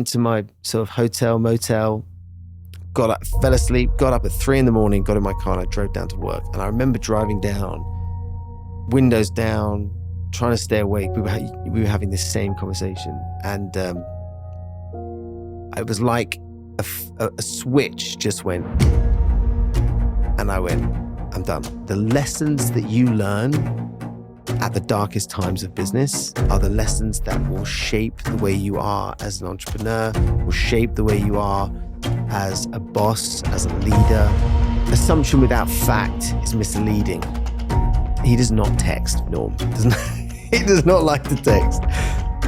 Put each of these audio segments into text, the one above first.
went to my sort of hotel, motel, got up, fell asleep, got up at 3 a.m, got in my car and I drove down to work. And I remember driving down, windows down, trying to stay awake. We were having this same conversation. And it was like a switch just went. And I went, I'm done. The lessons that you learn at the darkest times of business are the lessons that will shape the way you are as an entrepreneur, will shape the way you are as a boss, as a leader. Assumption without fact is misleading. He does not text, Norm. He does not like to text.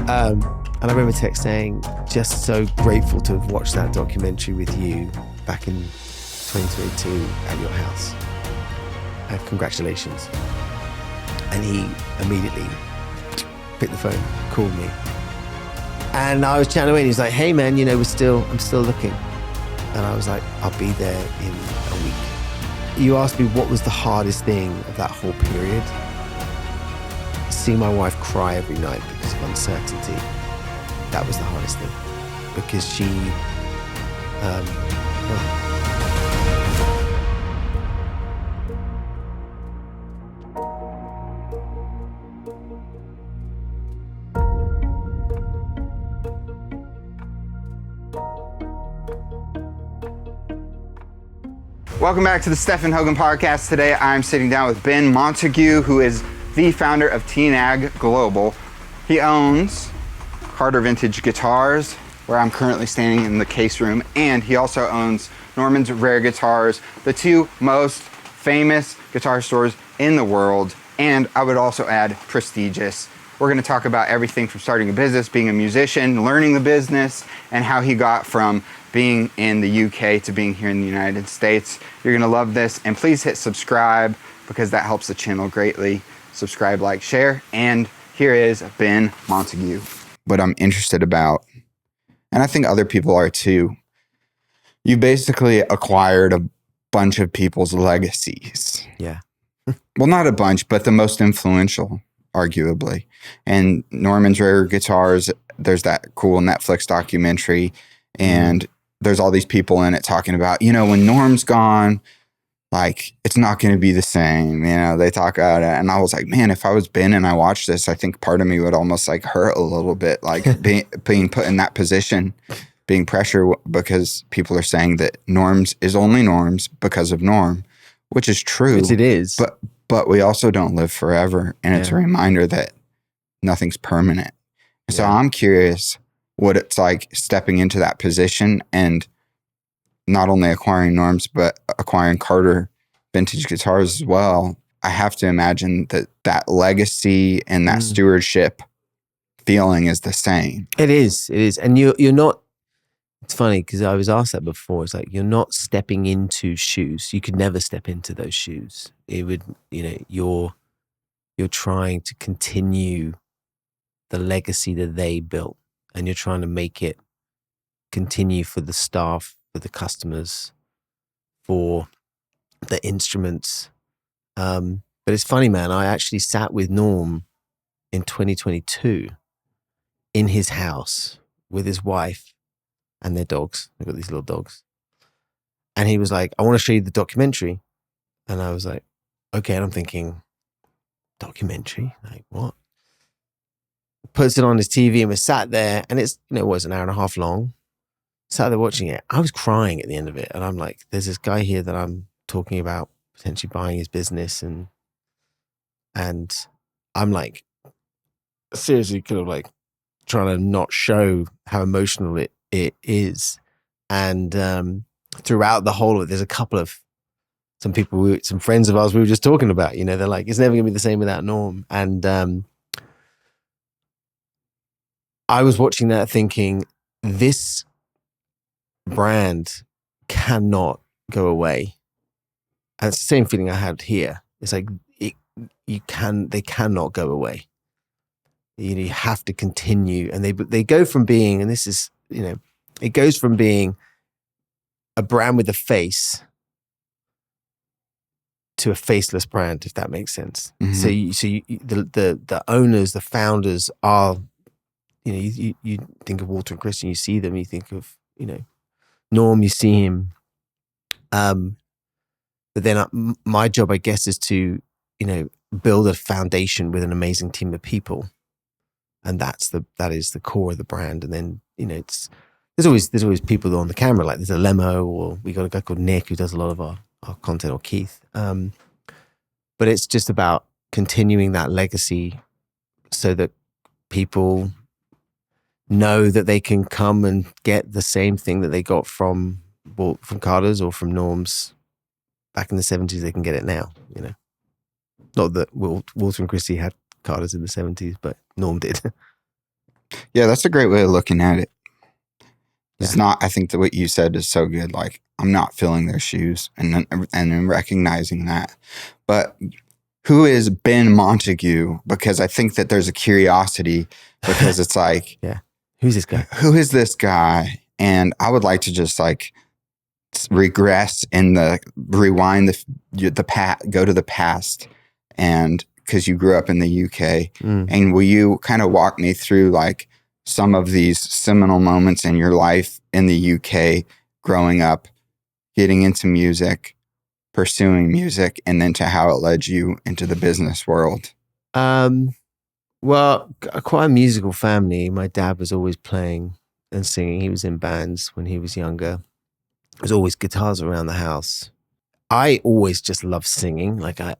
And I remember text saying, just so grateful to have watched that documentary with you back in 2022 at your house. Congratulations. And he immediately picked the phone, called me. And I was chatting away and he's like, hey man, I'm still looking. And I was like, I'll be there in a week. You asked me what was the hardest thing of that whole period. Seeing my wife cry every night because of uncertainty. That was the hardest thing. Because she, Welcome back to the Stephan Hogan podcast. Today I'm sitting down with Ben Montague, who is the founder of TNAG Global. He owns Carter Vintage Guitars, where I'm currently standing in the case room, and he also owns Norman's Rare Guitars, the two most famous guitar stores in the world, and I would also add prestigious. We're going to talk about everything from starting a business, being a musician, learning the business, and how he got from being in the UK to being here in the United States. You're going to love this, and please hit subscribe because that helps the channel greatly. Subscribe, like, share, and here is Ben Montague. What I'm interested about, and I think other people are too, you basically acquired a bunch of people's legacies. yeah. Well, not a bunch, but the most influential, arguably. And Norman's Rare Guitars, there's that cool Netflix documentary, and there's all these people in it talking about, when Norm's gone, like, it's not going to be the same. They talk about it. And I was like, man, if I was Ben and I watched this, I think part of me would almost like hurt a little bit, like being put in that position, being pressure because people are saying that Norm's is only Norm's because of Norm, which is true. Which it is. But we also don't live forever. And it's a reminder that nothing's permanent. So I'm curious what it's like stepping into that position and not only acquiring Norms, but acquiring Carter Vintage Guitars as well. I have to imagine that legacy and that stewardship feeling is the same. It is. And you're not, it's funny because I was asked that before. It's like, you're not stepping into shoes. You could never step into those shoes. It would, you're trying to continue the legacy that they built, and you're trying to make it continue for the staff, for the customers, for the instruments. But it's funny, man. I actually sat with Norm in 2022 in his house with his wife and their dogs. They've got these little dogs. And he was like, I want to show you the documentary. And I was like, okay. And I'm thinking, documentary? Like, what? Puts it on his TV and we sat there, and it's, it was an hour and a half long. Sat there watching it. I was crying at the end of it. And I'm like, there's this guy here that I'm talking about potentially buying his business. And I'm like, seriously kind of like trying to not show how emotional it is. And throughout the whole of it, there's a couple of some friends of ours we were just talking about, they're like, it's never gonna be the same without Norm. And I was watching that thinking, this brand cannot go away. And it's the same feeling I had here. It's like, they cannot go away. You have to continue. And they go from being, and this is, it goes from being a brand with a face to a faceless brand, if that makes sense. Mm-hmm. So the owners, the founders are you think of Walter and Christian, you see them, you think of, Norm, you see him. But then my job, I guess, is to, build a foundation with an amazing team of people. And that is the core of the brand. And then, there's always people on the camera, like there's a Lemo, or we got a guy called Nick who does a lot of our content, or Keith. But it's just about continuing that legacy so that people know that they can come and get the same thing that they got from Carter's or from Norm's back in the 70s. They can get it now, Not that Walter and Christy had Carter's in the 70s, but Norm did. Yeah, that's a great way of looking at it. It's not, I think that what you said is so good. Like, I'm not filling their shoes and then recognizing that. But who is Ben Montague? Because I think that there's a curiosity, because it's like, yeah, who's this guy? Who is this guy? And I would like to just like regress rewind the past, go to the past, and because you grew up in the UK, and will you kind of walk me through like some of these seminal moments in your life in the UK, growing up, getting into music, pursuing music, and then to how it led you into the business world? Well, quite a musical family. My dad was always playing and singing. He was in bands when he was younger. There's always guitars around the house. I always just loved singing. Like I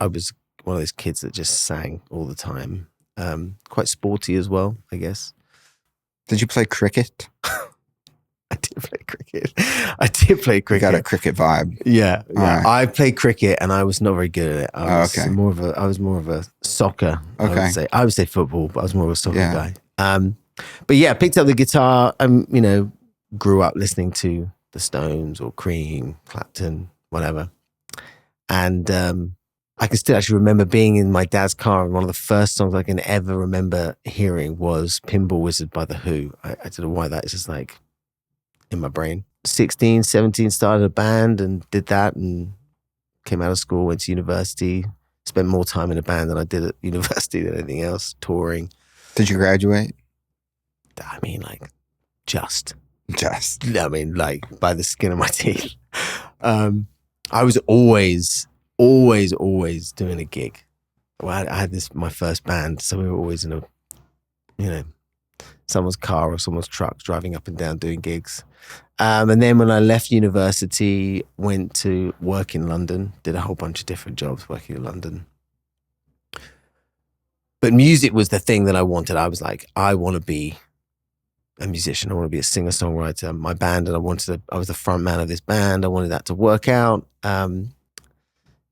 was one of those kids that just sang all the time. Quite sporty as well, I guess. Did you play cricket? I did play cricket. You got a cricket vibe. Yeah. Right. I played cricket and I was not very good at it. I was more of a soccer. Okay. I would say football, but I was more of a soccer guy. But yeah, I picked up the guitar and, grew up listening to the Stones or Cream, Clapton, whatever. And I can still actually remember being in my dad's car, and one of the first songs I can ever remember hearing was Pinball Wizard by The Who. I don't know why, that is just like in my brain. 16, 17, started a band and did that, and came out of school, went to university, spent more time in a band than I did at university than anything else, touring. Did you graduate? I mean, like, just. I mean, like, by the skin of my teeth. I was always doing a gig. Well, I had my first band, so we were always in someone's car or someone's truck, driving up and down doing gigs. And then when I left university, went to work in London, did a whole bunch of different jobs working in London. But music was the thing that I wanted. I was like, I want to be a musician. I want to be a singer-songwriter. My band, and I was the front man of this band. I wanted that to work out.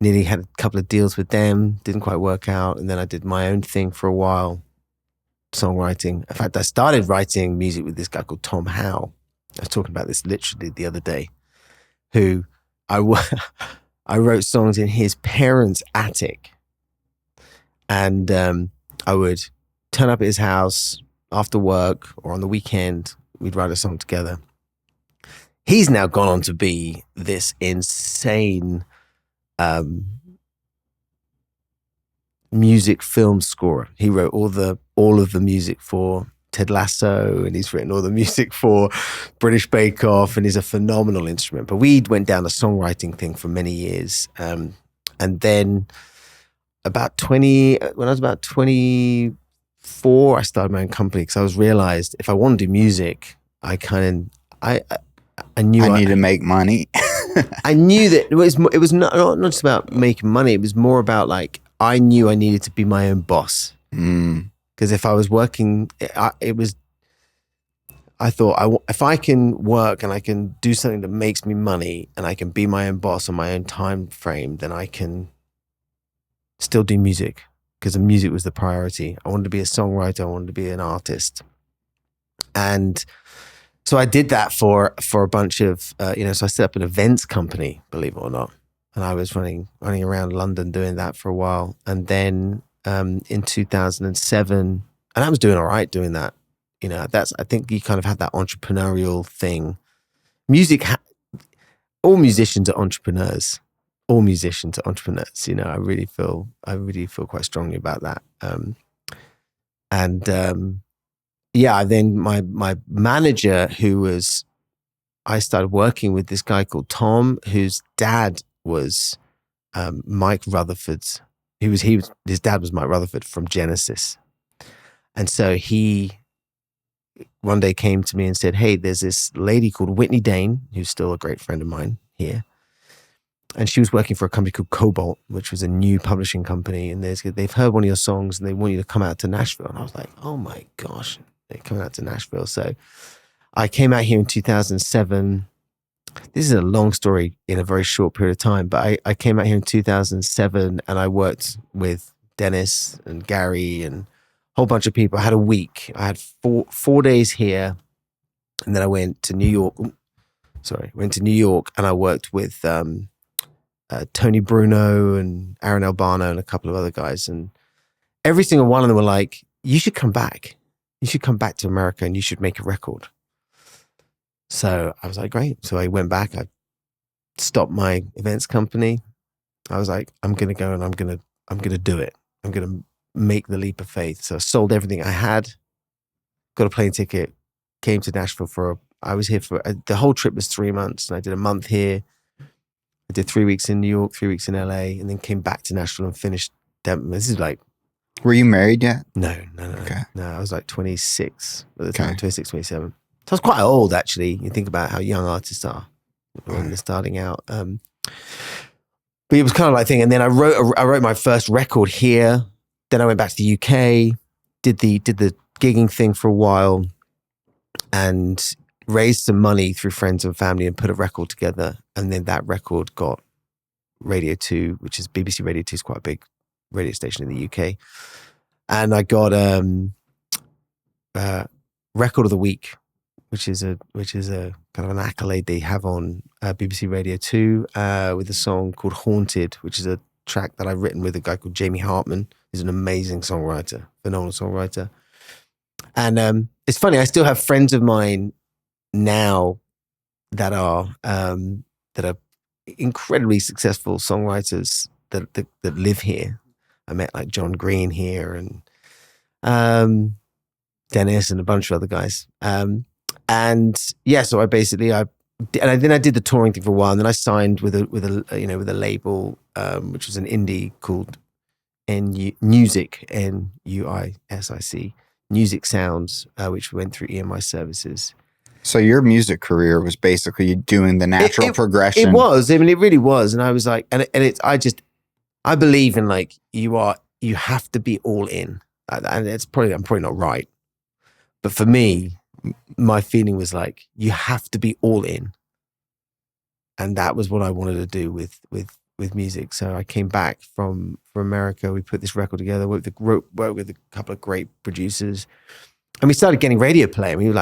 Nearly had a couple of deals with them, didn't quite work out. And then I did my own thing for a while, songwriting. In fact, I started writing music with this guy called Tom Howe. I was talking about this literally the other day, who I wrote songs in his parents' attic. And I would turn up at his house after work or on the weekend. We'd write a song together. He's now gone on to be this insane music film scorer. He wrote all of the music for Ted Lasso, and he's written all the music for British Bake Off, and he's a phenomenal instrument. But we went down a songwriting thing for many years. And then when I was about 24, I started my own company, because I realized if I want to do music, I knew I need to make money. I knew that it was not just about making money. It was more about, like, I knew I needed to be my own boss. Because if I was working, I thought, if I can work and I can do something that makes me money and I can be my own boss on my own time frame, then I can still do music, because the music was the priority. I wanted to be a songwriter. I wanted to be an artist. And so I did that for a bunch of, so I set up an events company, believe it or not. And I was running around London doing that for a while. And then in 2007, and I was doing all right doing that. I think you kind of had that entrepreneurial thing. All musicians are entrepreneurs. All musicians are entrepreneurs. I really feel quite strongly about that. yeah, then my manager, I started working with this guy called Tom, whose dad was Mike Rutherford's. His dad was Mike Rutherford from Genesis. And so he one day came to me and said, hey, there's this lady called Whitney Dane, who's still a great friend of mine here. And she was working for a company called Cobalt, which was a new publishing company. And they've heard one of your songs and they want you to come out to Nashville. And I was like, oh my gosh, they're coming out to Nashville. So I came out here in 2007. This is a long story in a very short period of time, but I came out here in 2007 and I worked with Dennis and Gary and a whole bunch of people. I had a week. I had four days here, and then I went to New York. Went to New York and I worked with Tony Bruno and Aaron Albano and a couple of other guys. And every single one of them were like, you should come back. You should come back to America and you should make a record. So I was like, great. So I went back. I stopped my events company. I was like, I'm going to go and I'm going to do it. I'm going to make the leap of faith. So I sold everything I had, got a plane ticket, came to Nashville I was here for, the whole trip was 3 months. And I did a month here. I did 3 weeks in New York, 3 weeks in LA, and then came back to Nashville and finished. This is like. Were you married yet? No. Okay. No, I was like 26 at the time, 26, 27. So I was quite old, actually. You think about how young artists are when they're starting out. But it was kind of like thing. And then I wrote my first record here. Then I went back to the UK, did the gigging thing for a while, and raised some money through friends and family and put a record together. And then that record got Radio 2, which is BBC Radio 2 is quite a big radio station in the UK. And I got Record of the Week, which is a kind of an accolade they have on BBC Radio 2 with a song called Haunted, which is a track that I've written with a guy called Jamie Hartman. He's an amazing songwriter, phenomenal songwriter. And it's funny, I still have friends of mine now that are incredibly successful songwriters that live here. I met like John Green here and Dennis and a bunch of other guys. And yeah, so I did the touring thing for a while, and then I signed with a label which was an indie called Music, NUISIC, Music Sounds, which went through EMI Services. So your music career was basically doing the natural progression. It was. I mean, it really was. And I was like, I believe in like you have to be all in, and I'm probably not right, but for me, my feeling was like you have to be all in, and that was what I wanted to do with music. So I came back from America. We put this record together. Worked with a couple of great producers, and we started getting radio play. I mean,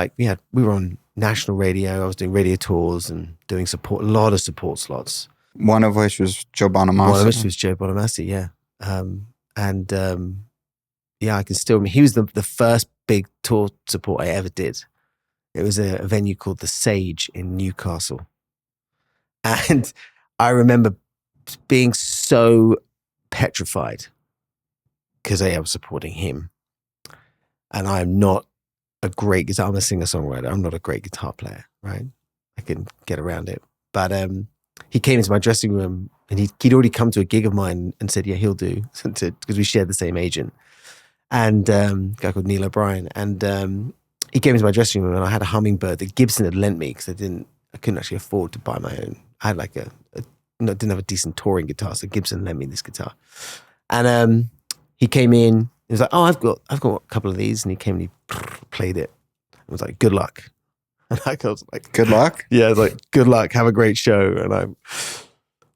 we were on national radio. I was doing radio tours and doing a lot of support slots. One of which was Joe Bonamassa. One of which was Joe Bonamassa, yeah. Yeah, I can still remember. He was the first big tour support I ever did. It was a venue called The Sage in Newcastle. And I remember being so petrified because I was supporting him. And I'm not a great guitar. I'm a singer-songwriter. I'm not a great guitar player, right? I can get around it. But he came into my dressing room and he'd already come to a gig of mine and said, yeah, he'll do, because we shared the same agent. And a guy called Neil O'Brien. And he came into my dressing room and I had a hummingbird that Gibson had lent me because I couldn't actually afford to buy my own. I had like didn't have a decent touring guitar, so Gibson lent me this guitar. And he came in, he was like, oh, I've got a couple of these. And he came and he played it. I was like, good luck. And I was like, good luck? Yeah, I was like, good luck, have a great show. And I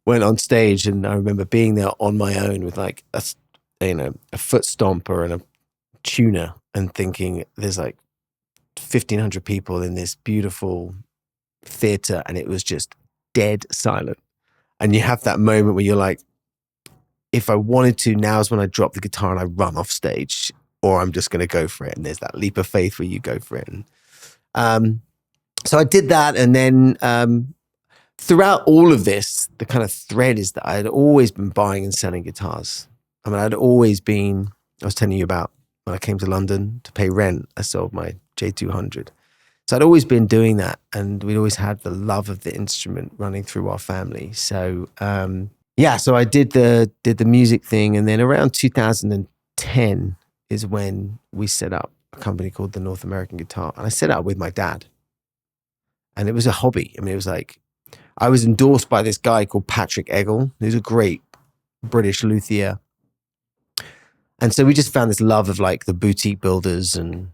went on stage and I remember being there on my own with like a foot stomper and a tuner and thinking there's like 1,500 people in this beautiful theater and it was just dead silent. And you have that moment where you're like, if I wanted to, now's when I drop the guitar and I run off stage, or I'm just going to go for it. And there's that leap of faith where you go for it. And so I did that. And then throughout all of this, the kind of thread is that I had always been buying and selling guitars. I mean, I was telling you about when I came to London to pay rent, I sold my J200. So I'd always been doing that, and we'd always had the love of the instrument running through our family. So so I did the music thing, and then around 2010 is when we set up a company called the North American Guitar, and I set it up with my dad, and it was a hobby. I mean, it was like I was endorsed by this guy called Patrick Eggle, who's a great British luthier. And so we just found this love of like the boutique builders, and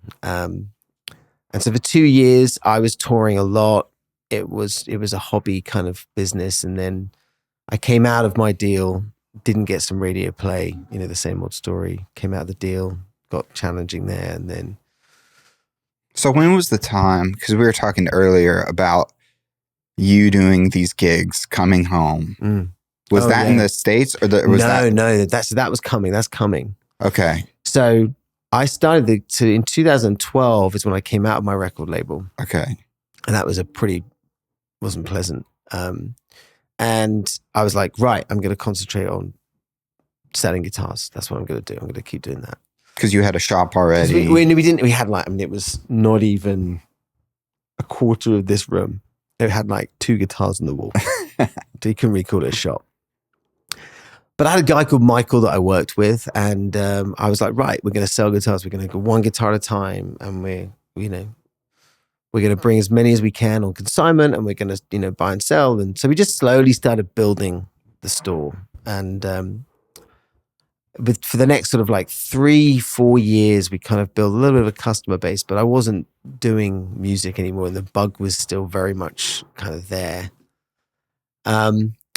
so for 2 years I was touring a lot. It was a hobby kind of business, and then I came out of my deal, didn't get some radio play, the same old story. Came out of the deal, got challenging there, and then. So when was the time? Because we were talking earlier about you doing these gigs, coming home. Was that in the States, or was that? No, that was coming. That's coming. Okay. So I started in 2012 is when I came out of my record label. Okay. And that was wasn't pleasant. And I was like, right, I'm going to concentrate on selling guitars. That's what I'm going to do. I'm going to keep doing that. Because you had a shop already. We had like, it was not even a quarter of this room. It had like 2 guitars on the wall. So you couldn't really call it a shop. But I had a guy called Michael that I worked with, and I was like, right, we're going to sell guitars. We're going to go one guitar at a time, and we're going to bring as many as we can on consignment, and we're going to, buy and sell. And so we just slowly started building the store. And for the next sort of like 3-4 years, we kind of built a little bit of a customer base, but I wasn't doing music anymore, and the bug was still very much kind of there.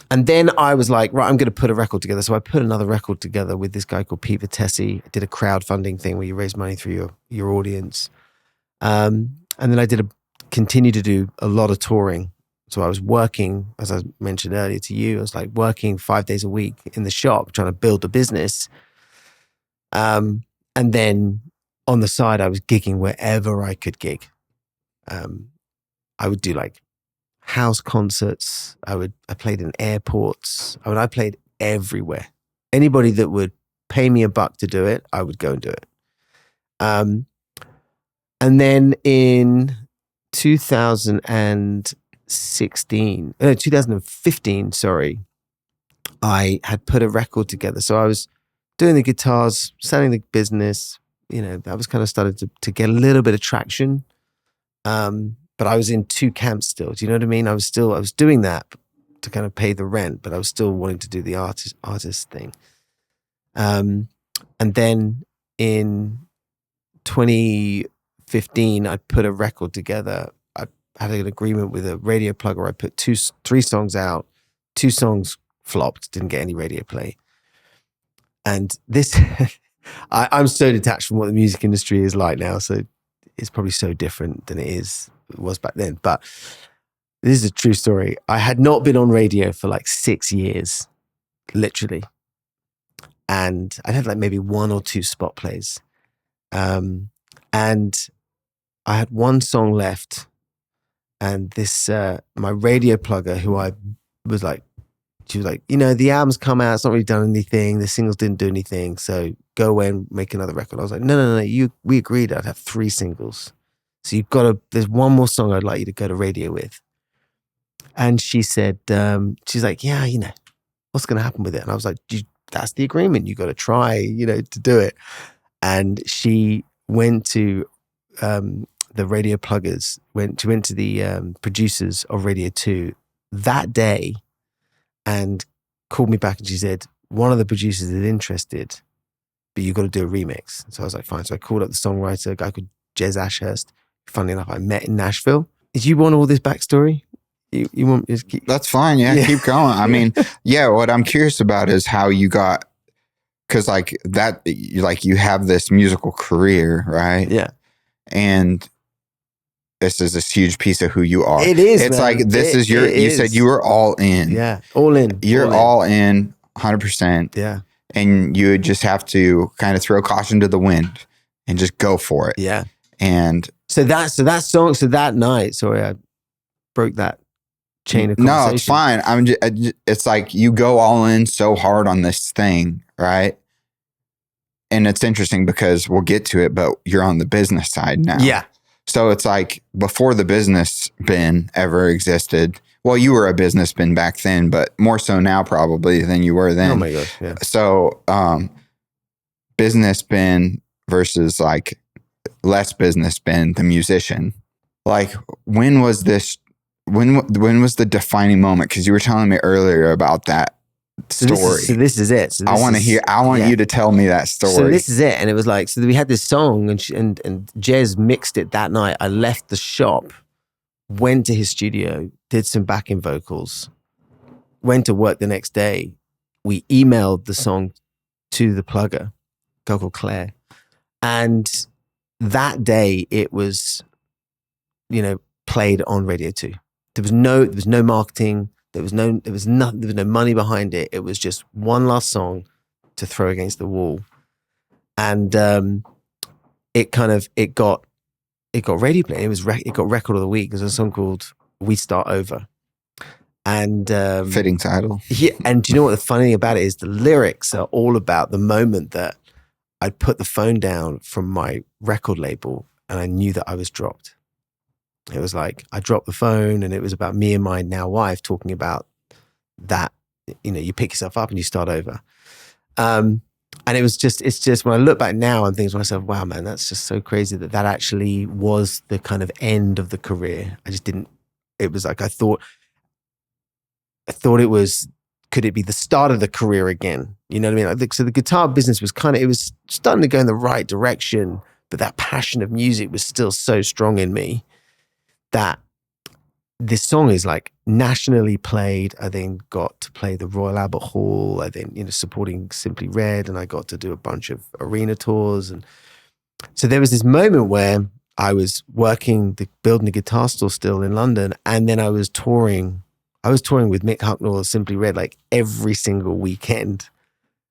And then I was like, right, I'm going to put a record together. So I put another record together with this guy called Pete Vitesse. I did a crowdfunding thing where you raise money through your audience. And then I continue to do a lot of touring. So I was working, as I mentioned earlier to you, I was like working 5 days a week in the shop, trying to build the business. And then on the side, I was gigging wherever I could gig. I would do like house concerts. I played in airports. I played everywhere. Anybody that would pay me $1 to do it, I would go and do it. And then in 2015, I had put a record together. So I was doing the guitars, selling the business. That was kind of started to get a little bit of traction. But I was in 2 camps still. Do you know what I mean? I was doing that to kind of pay the rent, but I was still wanting to do the artist thing. And then in 2015, I put a record together. I had an agreement with a radio plugger. I put 3 songs out. 2 songs flopped, didn't get any radio play. And this, I'm so detached from what the music industry is like now. So it's probably so different than it was back then. But this is a true story. I had not been on radio for like 6 years, literally. And I'd had like maybe 1 or 2 spot plays. And I had 1 song left. And this, my radio plugger, who I was like, she was like, the album's come out, it's not really done anything. The singles didn't do anything. So go away and make another record. I was like, no. We agreed I'd have 3 singles. So there's 1 more song I'd like you to go to radio with. And she said, she's like, yeah, what's going to happen with it? And I was like, that's the agreement. You got to try, to do it. And she went to the radio pluggers, she went to the producers of Radio 2 that day and called me back, and she said, one of the producers is interested, but you got to do a remix. So I was like, fine. So I called up the songwriter, a guy called Jez Ashurst. Funny enough, I met in Nashville. Did you want all this backstory? You want me to keep... That's fine. Yeah, keep going. I mean, what I'm curious about is how you got, because like that, like you have this musical career, right? Yeah. And this is this huge piece of who you are. It is. It's man. like this is your. You said you were all in. Yeah, all in. You're all in, 100%. Yeah. And you would just have to kind of throw caution to the wind and just go for it. Yeah. And so that night. Sorry, I broke that chain of conversation. No, it's fine. It's like you go all in so hard on this thing, right? And it's interesting because we'll get to it, but you're on the business side now. Yeah. So it's like before the business bin ever existed. Well, you were a business bin back then, but more so now probably than you were then. Oh my gosh, yeah. So business bin versus like less business bin, the musician. Like when was this? When was the defining moment? Because you were telling me earlier about that story. So this is it. I want to hear. I want you to tell me that story. So this is it, and it was like, so we had this song, and Jez mixed it that night. I left the shop, went to his studio, did some backing vocals, went to work the next day. We emailed the song to the plugger, a girl called Claire, and that day it was, played on Radio 2. There was no marketing. There was no money behind it. It was just one last song to throw against the wall, and it got radio play. It got record of the week. There's a song called "We Start Over," and fitting title. Yeah, and do you know what the funny thing about it is? The lyrics are all about the moment that I put the phone down from my record label, and I knew that I was dropped. It was like I dropped the phone, and it was about me and my now wife talking about that. You pick yourself up and you start over. And it's just when I look back now and think to myself, wow, man, that's just so crazy that actually was the kind of end of the career. I just didn't. It was like I thought it was. Could it be the start of the career again? You know what I mean? So the guitar business was it was starting to go in the right direction, but that passion of music was still so strong in me that this song is like nationally played. I then got to play the Royal Albert Hall. I then, supporting Simply Red, and I got to do a bunch of arena tours. And so there was this moment where I was building a guitar store still in London, and then I was touring. I was touring with Mick Hucknall of Simply Red like every single weekend.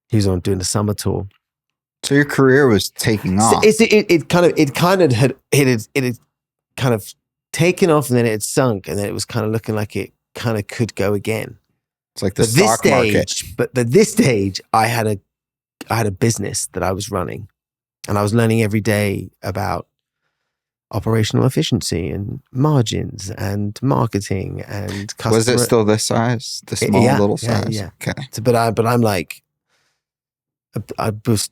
He was on doing the summer tour. So your career was taking off. So it had kind of taken off, and then it had sunk, and then it was kind of looking like it kind of could go again. It's like the stock market. But at this stage, I had a business that I was running, and I was learning every day about operational efficiency and margins and marketing and customer. Was it still this size? The small little size? Yeah. Okay. So, but I'm like, I was,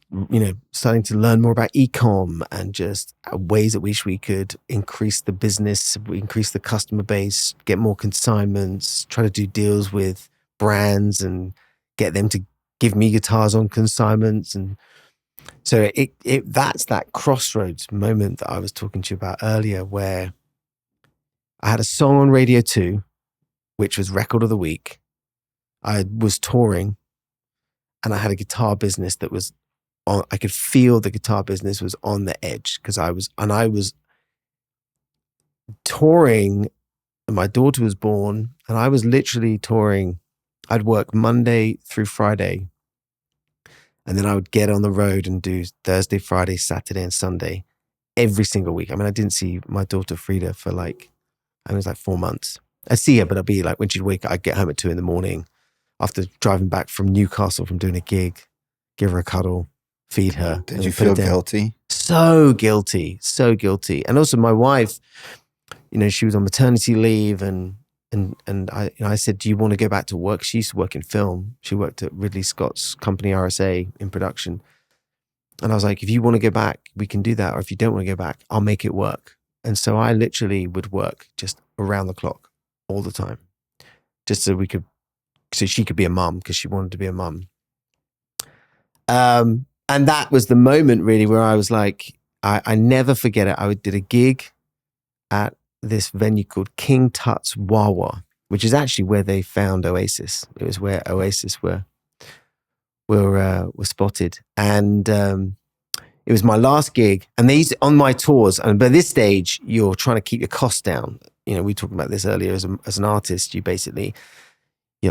starting to learn more about e-com and just ways at which we could increase the business, increase the customer base, get more consignments, try to do deals with brands and get them to give me guitars on consignments. And so that's that crossroads moment that I was talking to you about earlier, where I had a song on Radio 2, which was record of the week. I was touring, and I had a guitar business that was on. I could feel the guitar business was on the edge because I was touring, and my daughter was born, and I was literally touring. I'd work Monday through Friday, and then I would get on the road and do Thursday, Friday, Saturday, and Sunday every single week. I mean, I didn't see my daughter Frida for like 4 months. I'd see her, but I'd be like, when she'd wake up, I'd get home at 2 a.m. after driving back from Newcastle from doing a gig, give her a cuddle, feed her. Did you feel guilty? So guilty. And also my wife, she was on maternity leave, and I said, do you want to go back to work? She used to work in film. She worked at Ridley Scott's company, RSA, in production. And I was like, if you want to go back, we can do that. Or if you don't want to go back, I'll make it work. And so I literally would work just around the clock all the time, just so she could be a mum, because she wanted to be a mum. And that was the moment really where I was like, I never forget it. I did a gig at this venue called King Tut's Wawa, which is actually where they found Oasis. It was where Oasis were spotted. And it was my last gig. And these on my tours, and by this stage, you're trying to keep your costs down. We were talking about this earlier. As an artist, you're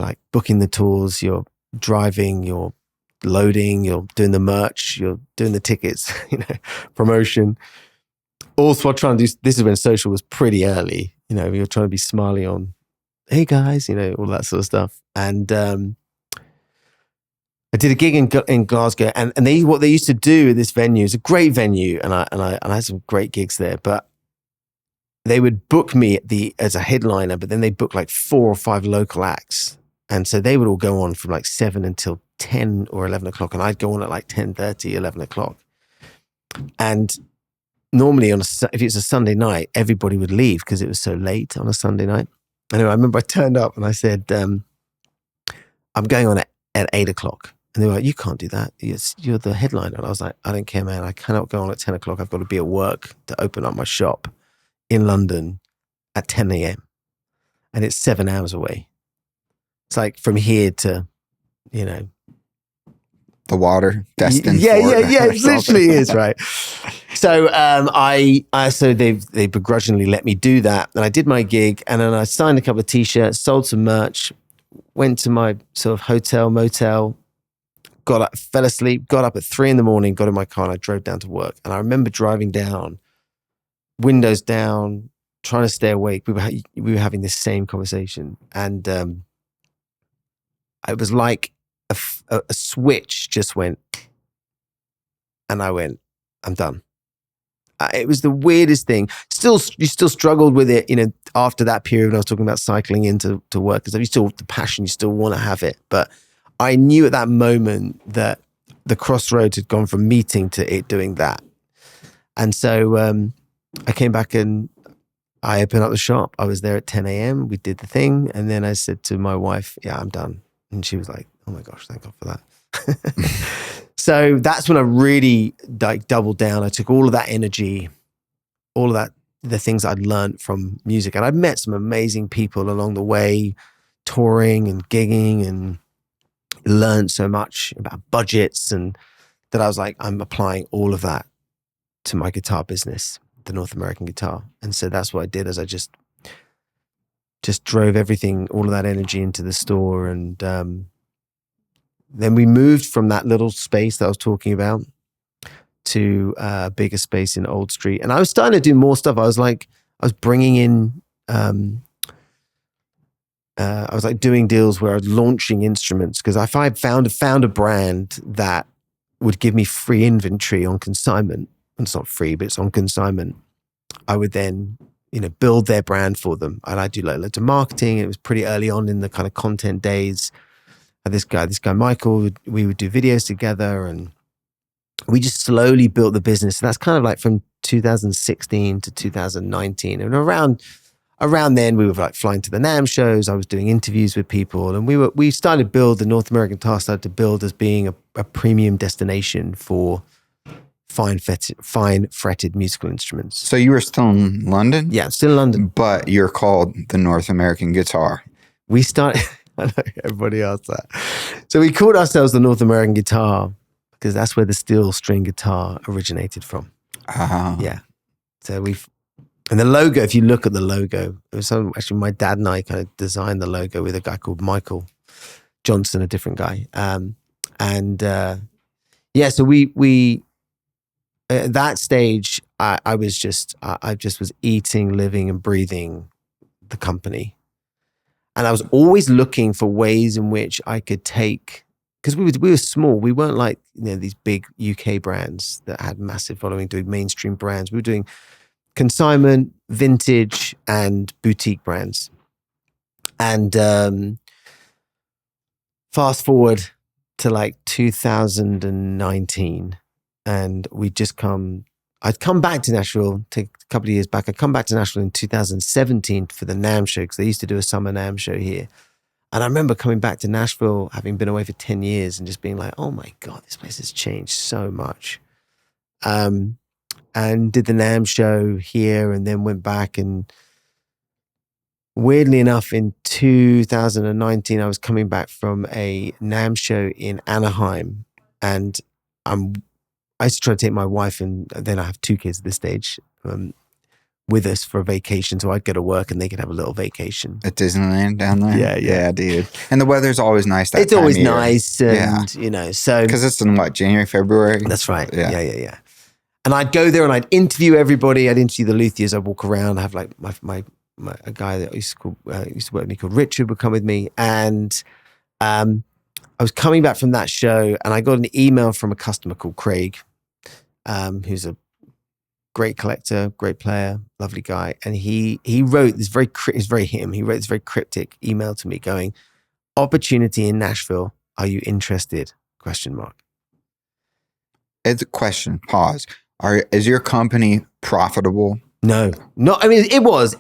like booking the tours, you're driving, you're loading, you're doing the merch, you're doing the tickets, promotion. Also, I'm trying to do, this is when social was pretty early, you're trying to be smiley on, hey guys, all that sort of stuff. And I did a gig in Glasgow, and what they used to do at this venue is a great venue, and I had some great gigs there, but they would book me as a headliner, but then they book like 4 or 5 local acts. And so they would all go on from like 7 until 10 or 11 o'clock. And I'd go on at like 10:30, 11 o'clock. And normally if it's a Sunday night, everybody would leave because it was so late on a Sunday night. Anyway, I remember I turned up and I said, I'm going on at 8 o'clock. And they were like, you can't do that. You're the headliner. And I was like, I don't care, man. I cannot go on at 10 o'clock. I've got to be at work to open up my shop in London at 10 a.m. And it's 7 hours away. It's like from here to, the water destined. Yeah. It literally is, right? So so they begrudgingly let me do that, and I did my gig, and then I signed a couple of T-shirts, sold some merch, went to my sort of hotel motel, got up, fell asleep, got up at 3 a.m, got in my car, and I drove down to work. And I remember driving down, windows down, trying to stay awake. We were having this same conversation, and it was like a switch just went, and I went, I'm done. It was the weirdest thing. You still struggled with it, after that period when I was talking about cycling into work, because the passion, you still want to have it. But I knew at that moment that the crossroads had gone from meeting to it doing that. And so I came back and I opened up the shop. I was there at 10 a.m. We did the thing. And then I said to my wife, yeah, I'm done. And she was like, oh my gosh, thank God for that. So that's when I really doubled down. I took all of that energy, all of that, the things I'd learned from music. And I'd met some amazing people along the way, touring and gigging, and learned so much about budgets, and that I was like, I'm applying all of that to my guitar business, the North American guitar. And so that's what I did, is I just drove everything, all of that energy into the store. And then we moved from that little space that I was talking about to a bigger space in Old Street. And I was starting to do more stuff. I was bringing in, I was like doing deals where I was launching instruments, because if I found a brand that would give me free inventory on consignment, and it's not free, but it's on consignment, I would then, build their brand for them. And I do like loads of marketing. It was pretty early on in the kind of content days. This guy Michael, we would do videos together, and we just slowly built the business. And that's kind of like from 2016 to 2019. And around then we were like flying to the NAMM shows. I was doing interviews with people, and we started to build, the North American guitar started to build as being a premium destination for fine fretted musical instruments. So you were still in London? Yeah, still in London. But you're called the North American Guitar. We started, I know everybody asked that. So we called ourselves the North American Guitar because that's where the steel string guitar originated from. Yeah. So and the logo, if you look at the logo, it was actually my dad and I kind of designed the logo with a guy called Michael Johnson, a different guy. So we at that stage, I just was eating, living, and breathing the company. And I was always looking for ways in which I could take, because we were small. We weren't like these big UK brands that had massive following, doing mainstream brands. We were doing consignment, vintage, and boutique brands. And fast forward to like 2019, and I'd come back to Nashville, take a couple of years back. I'd come back to Nashville in 2017 for the NAMM show, because they used to do a summer NAMM show here. And I remember coming back to Nashville, having been away for 10 years, and just being like, oh my God, this place has changed so much. And did the NAMM show here, and then went back. And weirdly enough, in 2019, I was coming back from a NAMM show in Anaheim, and I used to try to take my wife, and then I have 2 kids at this stage, with us for a vacation. So I'd go to work and they could have a little vacation. At Disneyland down there? Yeah, dude. And the weather's always nice that It's time always of year. nice. And, so. Because it's in January, February? That's right. Yeah. And I'd go there and I'd interview everybody. I'd interview the luthiers. I'd walk around. I have like a guy that used to work with me called Richard would come with me. And I was coming back from that show, and I got an email from a customer called Craig, who's a great collector, great player, lovely guy. And he wrote this it's very him. He wrote this very cryptic email to me going, opportunity in Nashville. Are you interested? Question mark. It's a question. Pause. Is your company profitable? No, not. I mean, it was.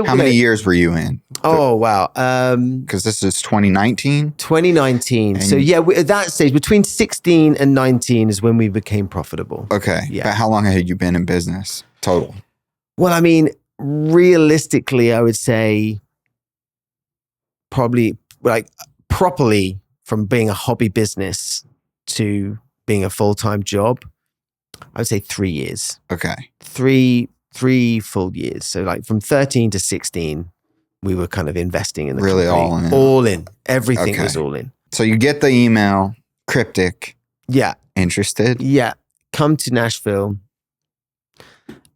How many years were you in? Oh wow. Because this is 2019. 2019. So yeah, at that stage, between 16 and 19 is when we became profitable. Okay. Yeah. But how long had you been in business total? Well, I mean, realistically, I would say probably like properly from being a hobby business to being a full-time job, I would say 3 years. Okay. Three full years. So like from 13 to 16, we were kind of investing in the really company. All in. Everything was all in. So you get the email, cryptic. Yeah. Interested? Yeah. Come to Nashville.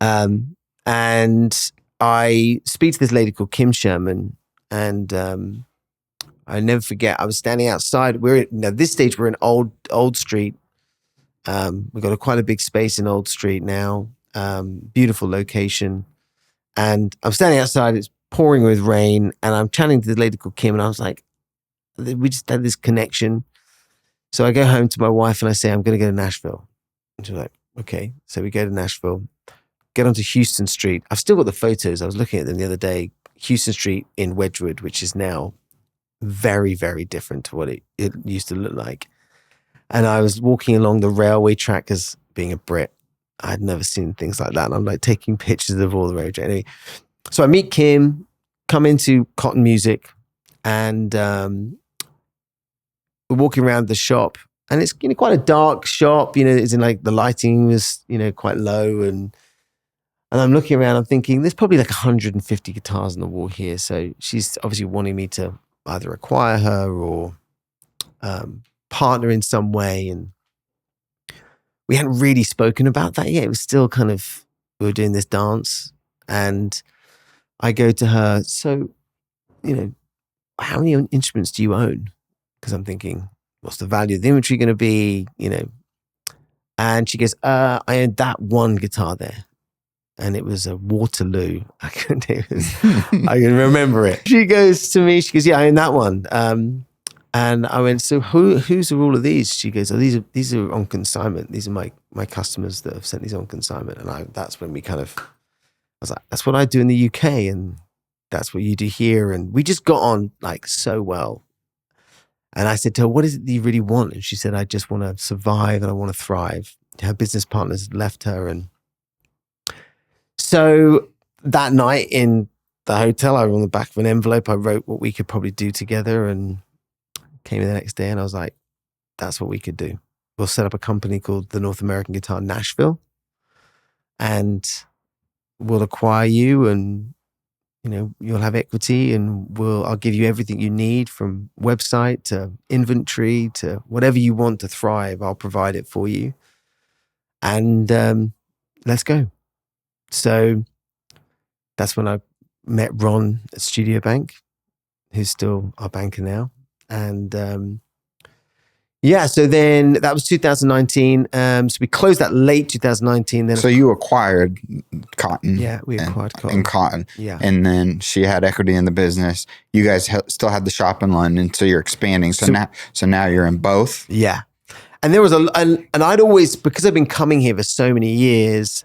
And I speak to this lady called Kim Sherman, and I never forget, I was standing outside. This stage, we're in Old Street. We've got quite a big space in Old Street now. Beautiful location. And I'm standing outside, it's pouring with rain, and I'm chatting to this lady called Kim, and I was like, we just had this connection. So I go home to my wife and I say, I'm going to go to Nashville. And she's like, okay. So we go to Nashville, get onto Houston Street. I've still got the photos. I was looking at them the other day. Houston Street in Wedgwood, which is now very, very different to what it used to look like. And I was walking along the railway track, as being a Brit, I'd never seen things like that. And I'm like taking pictures of all the road. Anyway, so I meet Kim, come into Cotton Music, and we're walking around the shop. And it's quite a dark shop, it's in like the lighting was, quite low. And I'm looking around, I'm thinking there's probably like 150 guitars on the wall here. So she's obviously wanting me to either acquire her or partner in some way. And we hadn't really spoken about that yet. It was still kind of, we were doing this dance, and I go to her, so, how many instruments do you own? Because I'm thinking, what's the value of the inventory going to be? And she goes, I own that one guitar there. And it was a Waterloo. I can remember it. She goes to me, she goes, yeah, I own that one. And I went, so whose are all of these? She goes, oh, these are on consignment. These are my customers that have sent these on consignment. And that's when I was like, that's what I do in the UK, and that's what you do here. And we just got on like so well. And I said to her, what is it that you really want? And she said, I just want to survive and I want to thrive. Her business partners left her. And so that night in the hotel, I wrote on the back of an envelope, I wrote what we could probably do together, and came in the next day and I was like, that's what we could do. We'll set up a company called the North American Guitar Nashville, and we'll acquire you, and you'll have equity, and I'll give you everything you need, from website to inventory to whatever you want to thrive. I'll provide it for you, and let's go. So that's when I met Ron at Studio Bank, who's still our banker now. And so then that was 2019. So we closed that late 2019. Then so you acquired Cotton. Yeah, we acquired Cotton. And Cotton. Yeah. And then she had equity in the business. You guys still had the shop in London, so you're expanding. So now you're in both. Yeah. And there was and I'd always, because I've been coming here for so many years,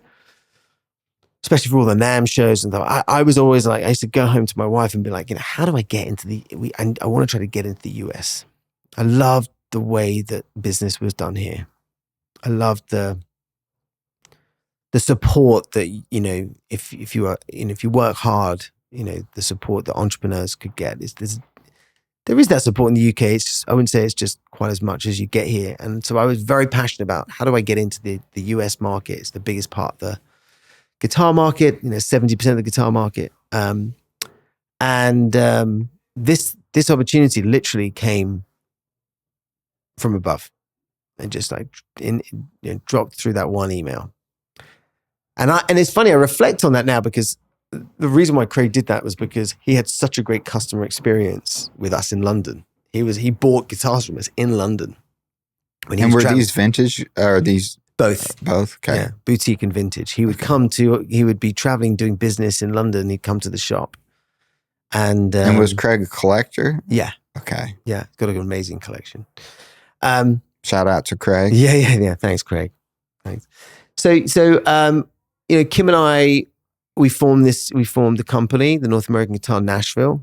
especially for all the NAMM shows and stuff, I was always like, I used to go home to my wife and be like, how do I get into I want to try to get into the US. I loved the way that business was done here. I loved the support that, if you work hard, the support that entrepreneurs could get. There is that support in the UK. I wouldn't say it's just quite as much as you get here. And so I was very passionate about, how do I get into the US market? It's the biggest part of the guitar market, 70% of the guitar market. This opportunity literally came from above, and just like dropped through that one email. And it's funny, I reflect on that now, because the reason why Craig did that was because he had such a great customer experience with us in London. He bought guitars from us in London. And were these vintage, or these Both. Both? Okay. Yeah, boutique and vintage. He would he would be traveling, doing business in London. He'd come to the shop. And was Craig a collector? Yeah. Okay. Yeah, got an amazing collection. Shout out to Craig. Yeah. Thanks, Craig. Thanks. So Kim and I, we formed the company, the North American Guitar Nashville.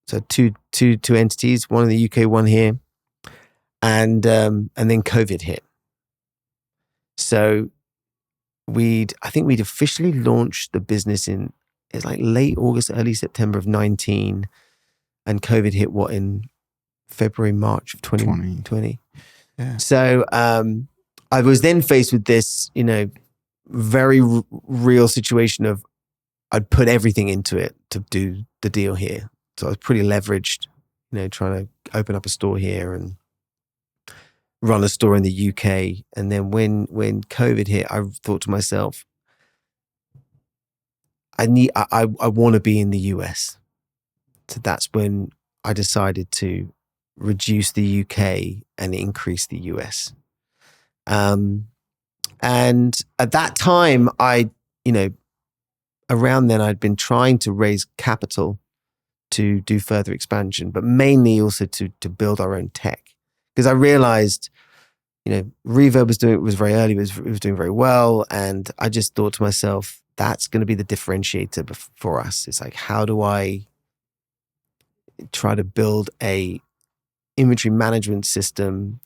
So two entities, one in the UK, one here. And then COVID hit. So I think we'd officially launched the business it's like late August, early September of 19, and COVID hit in February, March of 2020. Yeah. So I was then faced with this, very real situation of I'd put everything into it to do the deal here. So I was pretty leveraged, trying to open up a store here and run a store in the UK. And then when COVID hit, I thought to myself, I want to be in the US. So that's when I decided to reduce the UK and increase the US. And at that time, around then I'd been trying to raise capital to do further expansion, but mainly also to build our own tech. Because I realized, Reverb was very early, it was doing very well. And I just thought to myself, that's going to be the differentiator for us. It's like, how do I try to build a inventory management system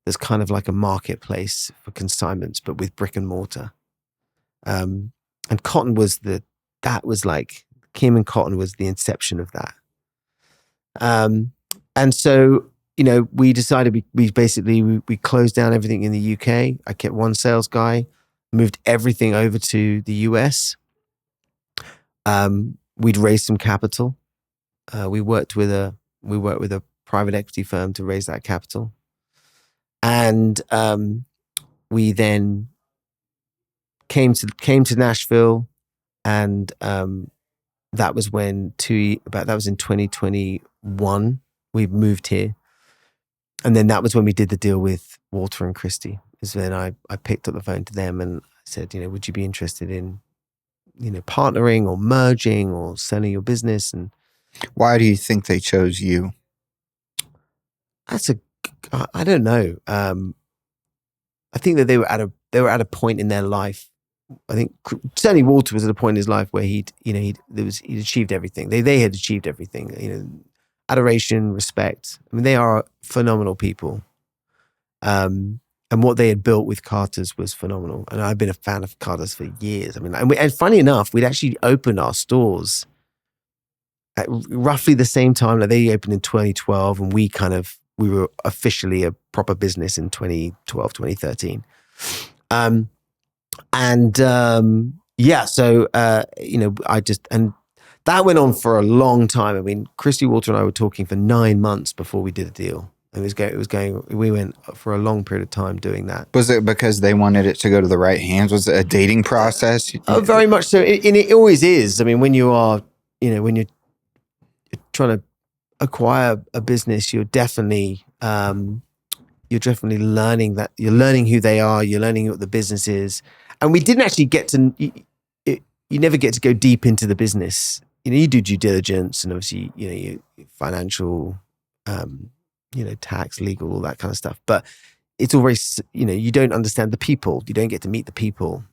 that's kind of like a marketplace for consignments, but with brick and mortar. And Cotton Kim and Cotton was the inception of that. And so, we decided we closed down everything in the UK. I kept one sales guy, moved everything over to the US. We'd raised some capital. We worked with a private equity firm to raise that capital. And we then came to Nashville, and that was in 2021 we moved here. And then that was when we did the deal with Walter and Christie. Is when I picked up the phone to them and I said, would you be interested in, partnering or merging or selling your business? And why do you think they chose you? I don't know. I think that they were at a point in their life. I think certainly Walter was at a point in his life where he'd achieved everything. They had achieved everything. Adoration, respect. I mean, they are phenomenal people. And what they had built with Carter's was phenomenal. And I've been a fan of Carter's for years. I mean, and funny enough, we'd actually opened our stores at roughly the same time. Like they opened in 2012, and we were officially a proper business in 2012, 2013. That went on for a long time. I mean, Christy, Walter, and I were talking for 9 months before we did a deal. We went for a long period of time doing that. Was it because they wanted it to go to the right hands? Was it a dating process? Oh, very much so. And it always is. I mean, when you are, when you're trying to acquire a business, you're definitely learning that. You're learning who they are. You're learning what the business is. And we didn't actually get to. You never get to go deep into the business. You do due diligence, and obviously, your financial, tax, legal, all that kind of stuff. But it's all very, you don't understand the people. You don't get to meet the people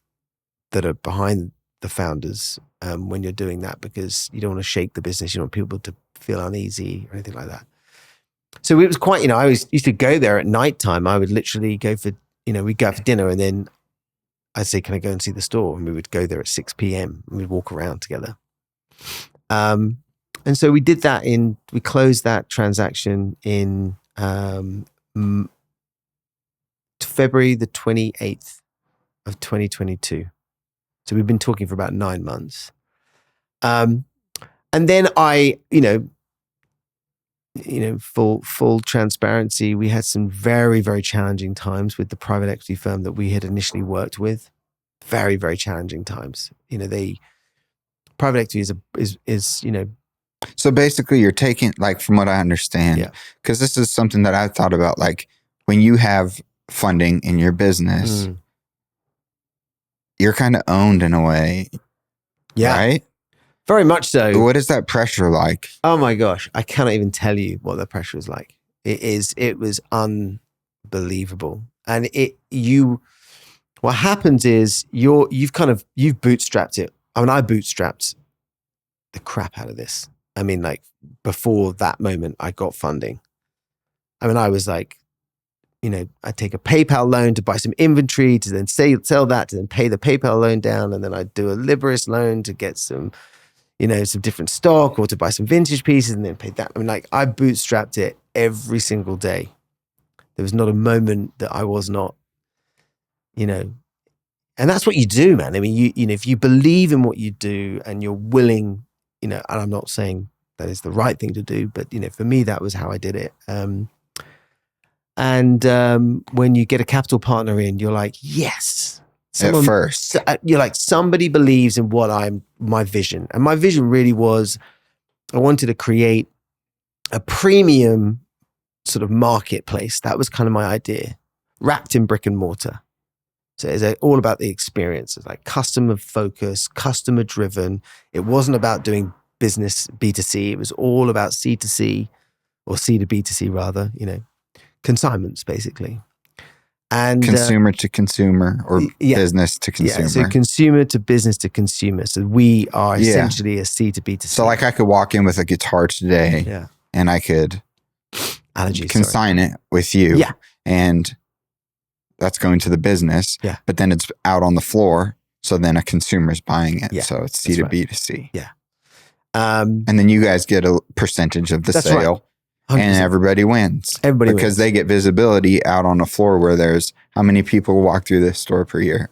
that are behind the founders when you're doing that, because you don't want to shake the business. You don't want people to feel uneasy or anything like that. So it was quite, I always used to go there at nighttime. I would literally go for, we'd go out for dinner, and then I'd say, can I go and see the store? And we would go there at 6 p.m. and we'd walk around together. And so we did that we closed that transaction in February the 28th of 2022. So we've been talking for about 9 months. And then full transparency, we had some very, very challenging times with the private equity firm that we had initially worked with. Very, very challenging times. Private equity is. So basically, you're taking, like, from what I understand, because this is something that I've thought about, like when you have funding in your business, you're kind of owned in a way, right? Very much so. What is that pressure like? Oh my gosh, I cannot even tell you what the pressure was like. It was unbelievable. And what happens is you've bootstrapped it. I mean, I bootstrapped the crap out of this. I mean, like before that moment, I got funding. I mean, I was like, I'd take a PayPal loan to buy some inventory, to then sell that, to then pay the PayPal loan down. And then I'd do a Liberis loan to get some different stock or to buy some vintage pieces and then pay that. I mean, like I bootstrapped it every single day. There was not a moment that I was not, and that's what you do, man. I mean, if you believe in what you do and you're willing, and I'm not saying that is the right thing to do, but, for me, that was how I did it. When you get a capital partner in, you're like, yes. At first. You're like, somebody believes in my vision. And my vision really was, I wanted to create a premium sort of marketplace. That was kind of my idea, wrapped in brick and mortar. So it's all about the experience. It's like customer focused, customer driven. It wasn't about doing business B2C. It was all about C2C or C to B2C rather, consignments basically. And consumer to consumer or business to consumer. Yeah, so consumer to business to consumer. So we are essentially a C to B to C. So like I could walk in with a guitar today and I could consign it with you. Yeah. And that's going to the business. Yeah. But then it's out on the floor. So then a consumer's buying it. Yeah, so it's C to B to C. Yeah. And then you guys get a percentage of the sale. Right. And everybody wins. Because they get visibility out on the floor where there's how many people walk through this store per year?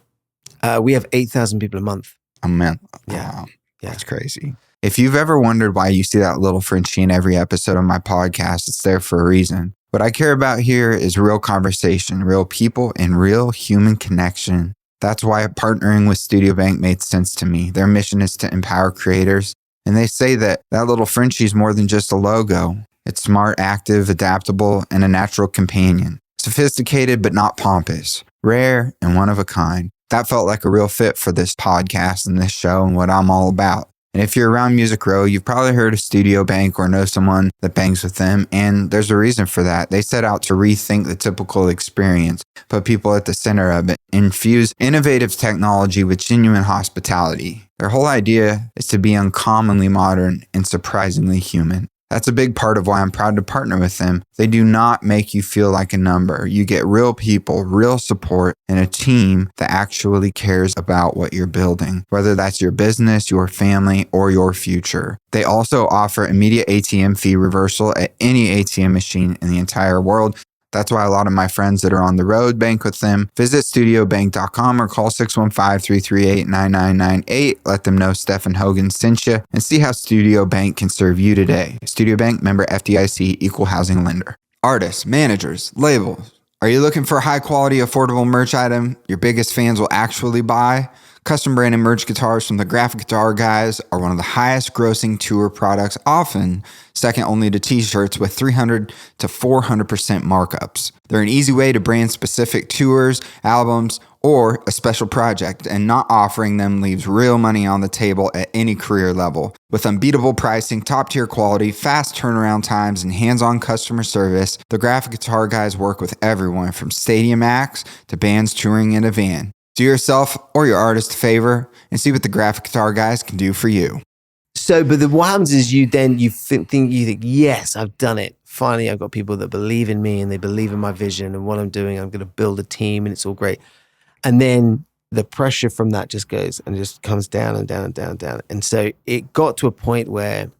We have 8,000 people a month. A month. Yeah. Wow. Yeah. That's crazy. If you've ever wondered why you see that little Frenchie in every episode of my podcast, it's there for a reason. What I care about here is real conversation, real people, and real human connection. That's why partnering with Studio Bank made sense to me. Their mission is to empower creators. And they say that little Frenchie is more than just a logo. It's smart, active, adaptable, and a natural companion. Sophisticated, but not pompous. Rare and one of a kind. That felt like a real fit for this podcast and this show and what I'm all about. And if you're around Music Row, you've probably heard of Studio Bank or know someone that bangs with them. And there's a reason for that. They set out to rethink the typical experience, put people at the center of it, infuse innovative technology with genuine hospitality. Their whole idea is to be uncommonly modern and surprisingly human. That's a big part of why I'm proud to partner with them. They do not make you feel like a number. You get real people, real support, and a team that actually cares about what you're building, whether that's your business, your family, or your future. They also offer immediate ATM fee reversal at any ATM machine in the entire world. That's why a lot of my friends that are on the road bank with them. Visit studiobank.com or call 615-338-9998. Let them know Stephan Hogan sent you and see how Studio Bank can serve you today. Studio Bank, member FDIC, equal housing lender. Artists, managers, labels. Are you looking for a high quality, affordable merch item your biggest fans will actually buy? Custom branded merch guitars from the Graphic Guitar Guys are one of the highest grossing tour products, often second only to t-shirts with 300 to 400% markups. They're an easy way to brand specific tours, albums, or a special project, and not offering them leaves real money on the table at any career level. With unbeatable pricing, top-tier quality, fast turnaround times, and hands-on customer service, the Graphic Guitar Guys work with everyone from stadium acts to bands touring in a van. Do yourself or your artist a favor and see what the Graphic Guitar Guys can do for you. So, but what happens is you think, yes, I've done it. Finally, I've got people that believe in me and they believe in my vision and what I'm doing. I'm going to build a team and it's all great. And then the pressure from that just goes and just comes down and down and down and down. And so it got to a point where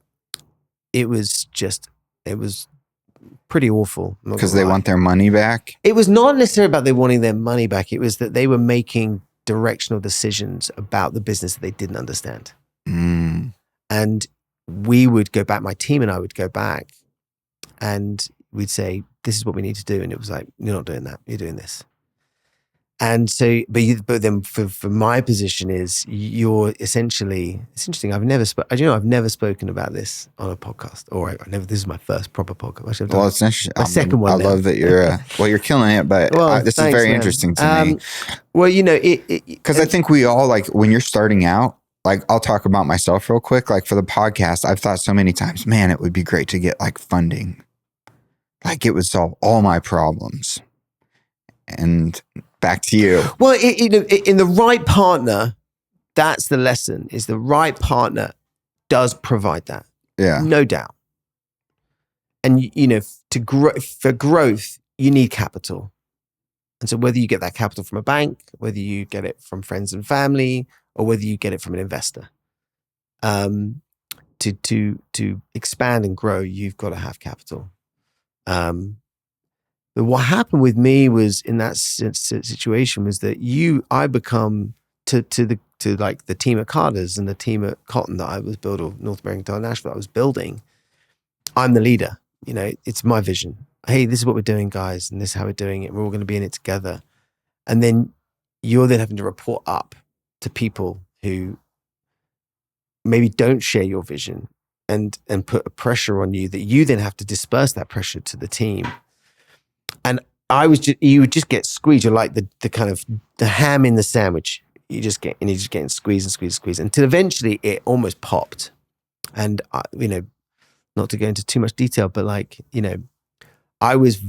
it was pretty awful. Because they want their money back? It was not necessarily about they wanting their money back. It was that they were making directional decisions about the business that they didn't understand. Mm. And we would go back, my team and I would go back and we'd say, this is what we need to do. And it was like, you're not doing that. You're doing this. And so, but then for my position is you're essentially, it's interesting. I've never spoken about this on a podcast, or this is my first proper podcast. Actually, Well, it's interesting. My second one. I love that you're killing it, but this is very interesting to me. Well, because I think we all, like, when you're starting out, like, I'll talk about myself real quick. Like, for the podcast, I've thought so many times, man, it would be great to get like funding. Like, it would solve all my problems. And back to you. Well, in the right partner, that's the lesson, is the right partner does provide that. Yeah. No doubt. And, for growth, you need capital. And so whether you get that capital from a bank, whether you get it from friends and family, or whether you get it from an investor, to expand and grow, you've got to have capital. But what happened with me was, in that situation, was that I become to like the team at Carter's and the team at Cotton that I was building, or North American Tire Nashville I was building. I'm the leader. It's my vision. Hey, this is what we're doing, guys, and this is how we're doing it. We're all going to be in it together. And then you're then having to report up to people who maybe don't share your vision, and put a pressure on you that you then have to disperse that pressure to the team. And you would just get squeezed. You're like the kind of the ham in the sandwich. You're just getting squeezed until eventually it almost popped. And not to go into too much detail, but I was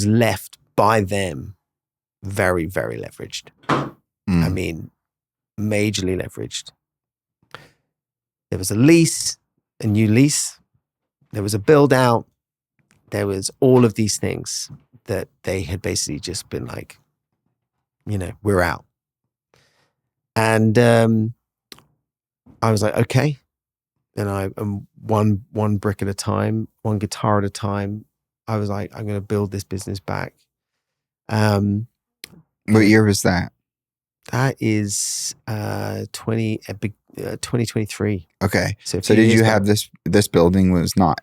left by them very, very leveraged. I mean, majorly leveraged. There was a new lease. There was a build out. There was all of these things that they had basically just been like, we're out. And I was like, okay. And I one brick at a time, one guitar at a time. I was like, I'm going to build this business back. What year was that? That is 2023. Okay. So did you have this building was not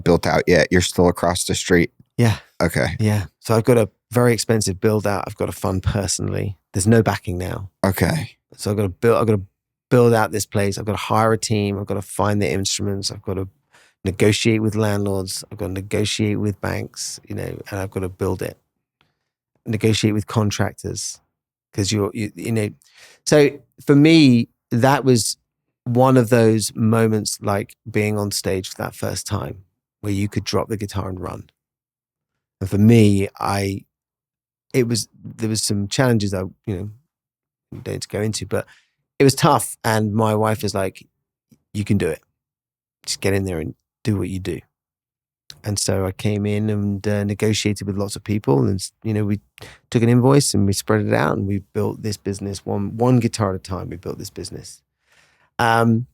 built out yet? You're still across the street? Yeah. Okay. Yeah. So I've got a very expensive build out. I've got to fund personally. There's no backing now. Okay. So I've got to build out this place. I've got to hire a team. I've got to find the instruments. I've got to negotiate with landlords. I've got to negotiate with banks, and I've got to build it. Negotiate with contractors. Because so for me, that was one of those moments, like being on stage for that first time, where you could drop the guitar and run. And for me, there was some challenges I don't need to go into, but it was tough. And my wife was like, "You can do it. Just get in there and do what you do." And so I came in and negotiated with lots of people, and we took an invoice and we spread it out, and we built this business one guitar at a time. We built this business, and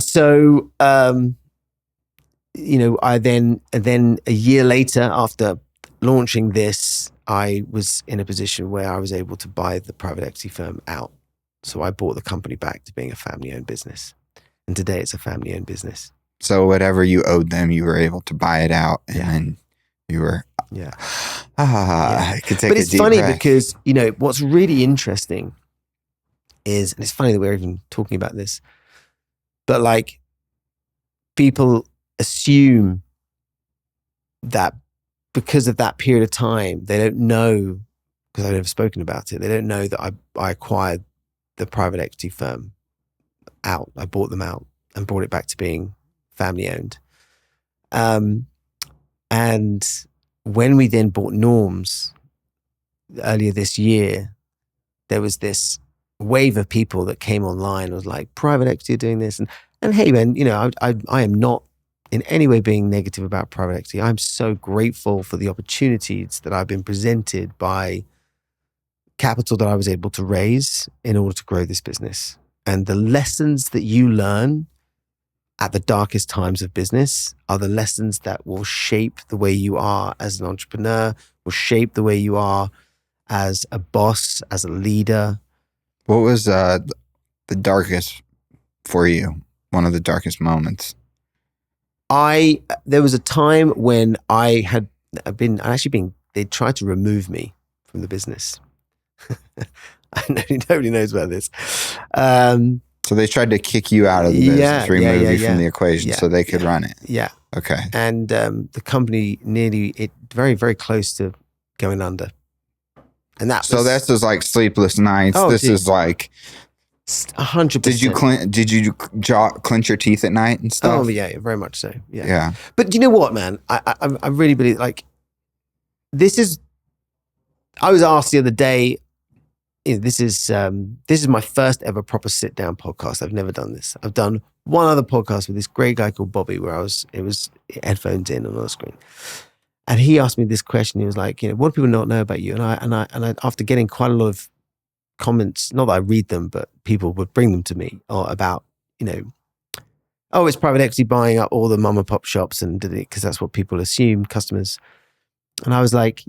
so I then a year later, after launching this, I was in a position where I was able to buy the private equity firm out. So I bought the company back to being a family-owned business, and today it's a family-owned business. So whatever you owed them, you were able to buy it out, and then you were, I could take but a it's deep funny breath. because, what's really interesting is, and it's funny that we're even talking about this, but like people assume that because of that period of time, they don't know, because I've never spoken about it, they don't know that I acquired the private equity firm out. I bought them out and brought it back to being family owned. And when we then bought Norms earlier this year, there was this wave of people that came online and was like, private equity are doing this. And hey, man, I am not in any way being negative about private equity. I'm so grateful for the opportunities that I've been presented by capital that I was able to raise in order to grow this business. And the lessons that you learn at the darkest times of business are the lessons that will shape the way you are as an entrepreneur, will shape the way you are as a boss, as a leader. What was the darkest for you? One of the darkest moments? There was a time when they tried to remove me from the business. I know nobody knows about this. So they tried to kick you out of the business, remove you from the equation so they could run it. Yeah. Okay. And the company very, very close to going under. And this is like sleepless nights. Oh, this is like 100%. Did you clench your teeth at night and stuff? Oh yeah, very much so. Yeah. Yeah. But you know what, man? I really believe like this is. I was asked the other day. This is my first ever proper sit down podcast. I've never done this. I've done one other podcast with this great guy called Bobby, where it was headphones in and on the screen, and he asked me this question. He was like, what do people not know about you? And I after getting quite a lot of comments, not that I read them, but people would bring them to me about, oh, it's private equity buying up all the mom and pop shops and did it because that's what people assume, customers. And I was like,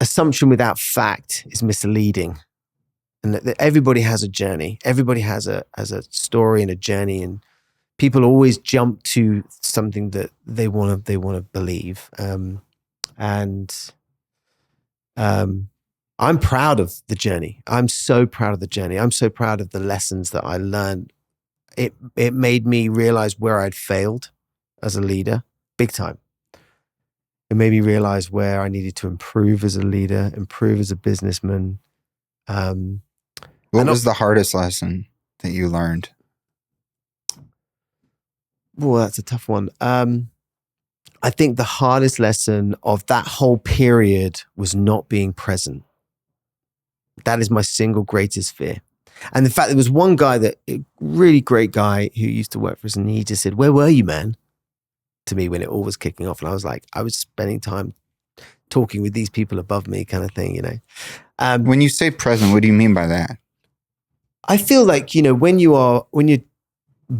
assumption without fact is misleading, and that everybody has a journey. Everybody has a story and a journey, and people always jump to something that they want to believe. I'm proud of the journey. I'm so proud of the journey. I'm so proud of the lessons that I learned. It made me realize where I'd failed as a leader, big time. It made me realize where I needed to improve as a leader, improve as a businessman. What was the hardest lesson that you learned? Well, that's a tough one. I think the hardest lesson of that whole period was not being present. That is my single greatest fear. And in fact, there was one guy a really great guy who used to work for us, and he just said, "Where were you, man?" to me when it all was kicking off. And I was like, I was spending time talking with these people above me kind of thing, When you say present, what do you mean by that? I feel like, when you're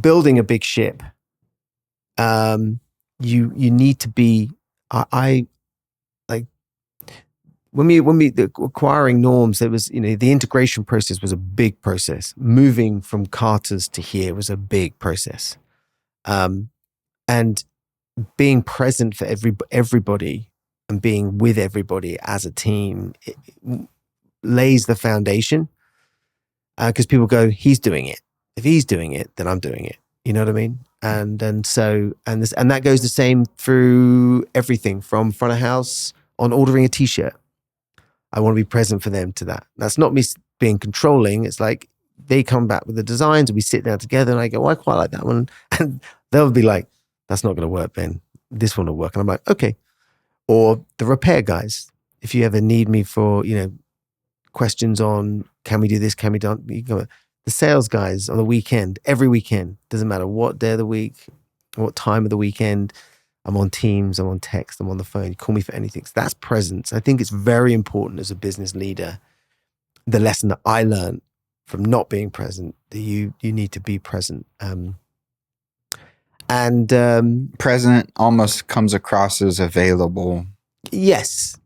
building a big ship, you need to be, when we acquiring norms, there was, the integration process was a big process. Moving from Carter's to here was a big process. And being present for everybody and being with everybody as a team, it lays the foundation. Because people go, he's doing it. If he's doing it, then I'm doing it. You know what I mean? And that goes the same through everything from front of house on ordering a t-shirt. I want to be present for them to that. That's not me being controlling. It's like they come back with the designs and we sit down together and I go, I quite like that one. And they'll be like, that's not going to work, Ben. This one will work. And I'm like, okay. Or the repair guys, if you ever need me for, questions on, can we do this? Can we do that? The sales guys on the weekend, every weekend, doesn't matter what day of the week, what time of the weekend, I'm on Teams, I'm on text, I'm on the phone. You call me for anything. So that's presence. I think it's very important as a business leader. The lesson that I learned from not being present, that you need to be present. Present almost comes across as available. Yes.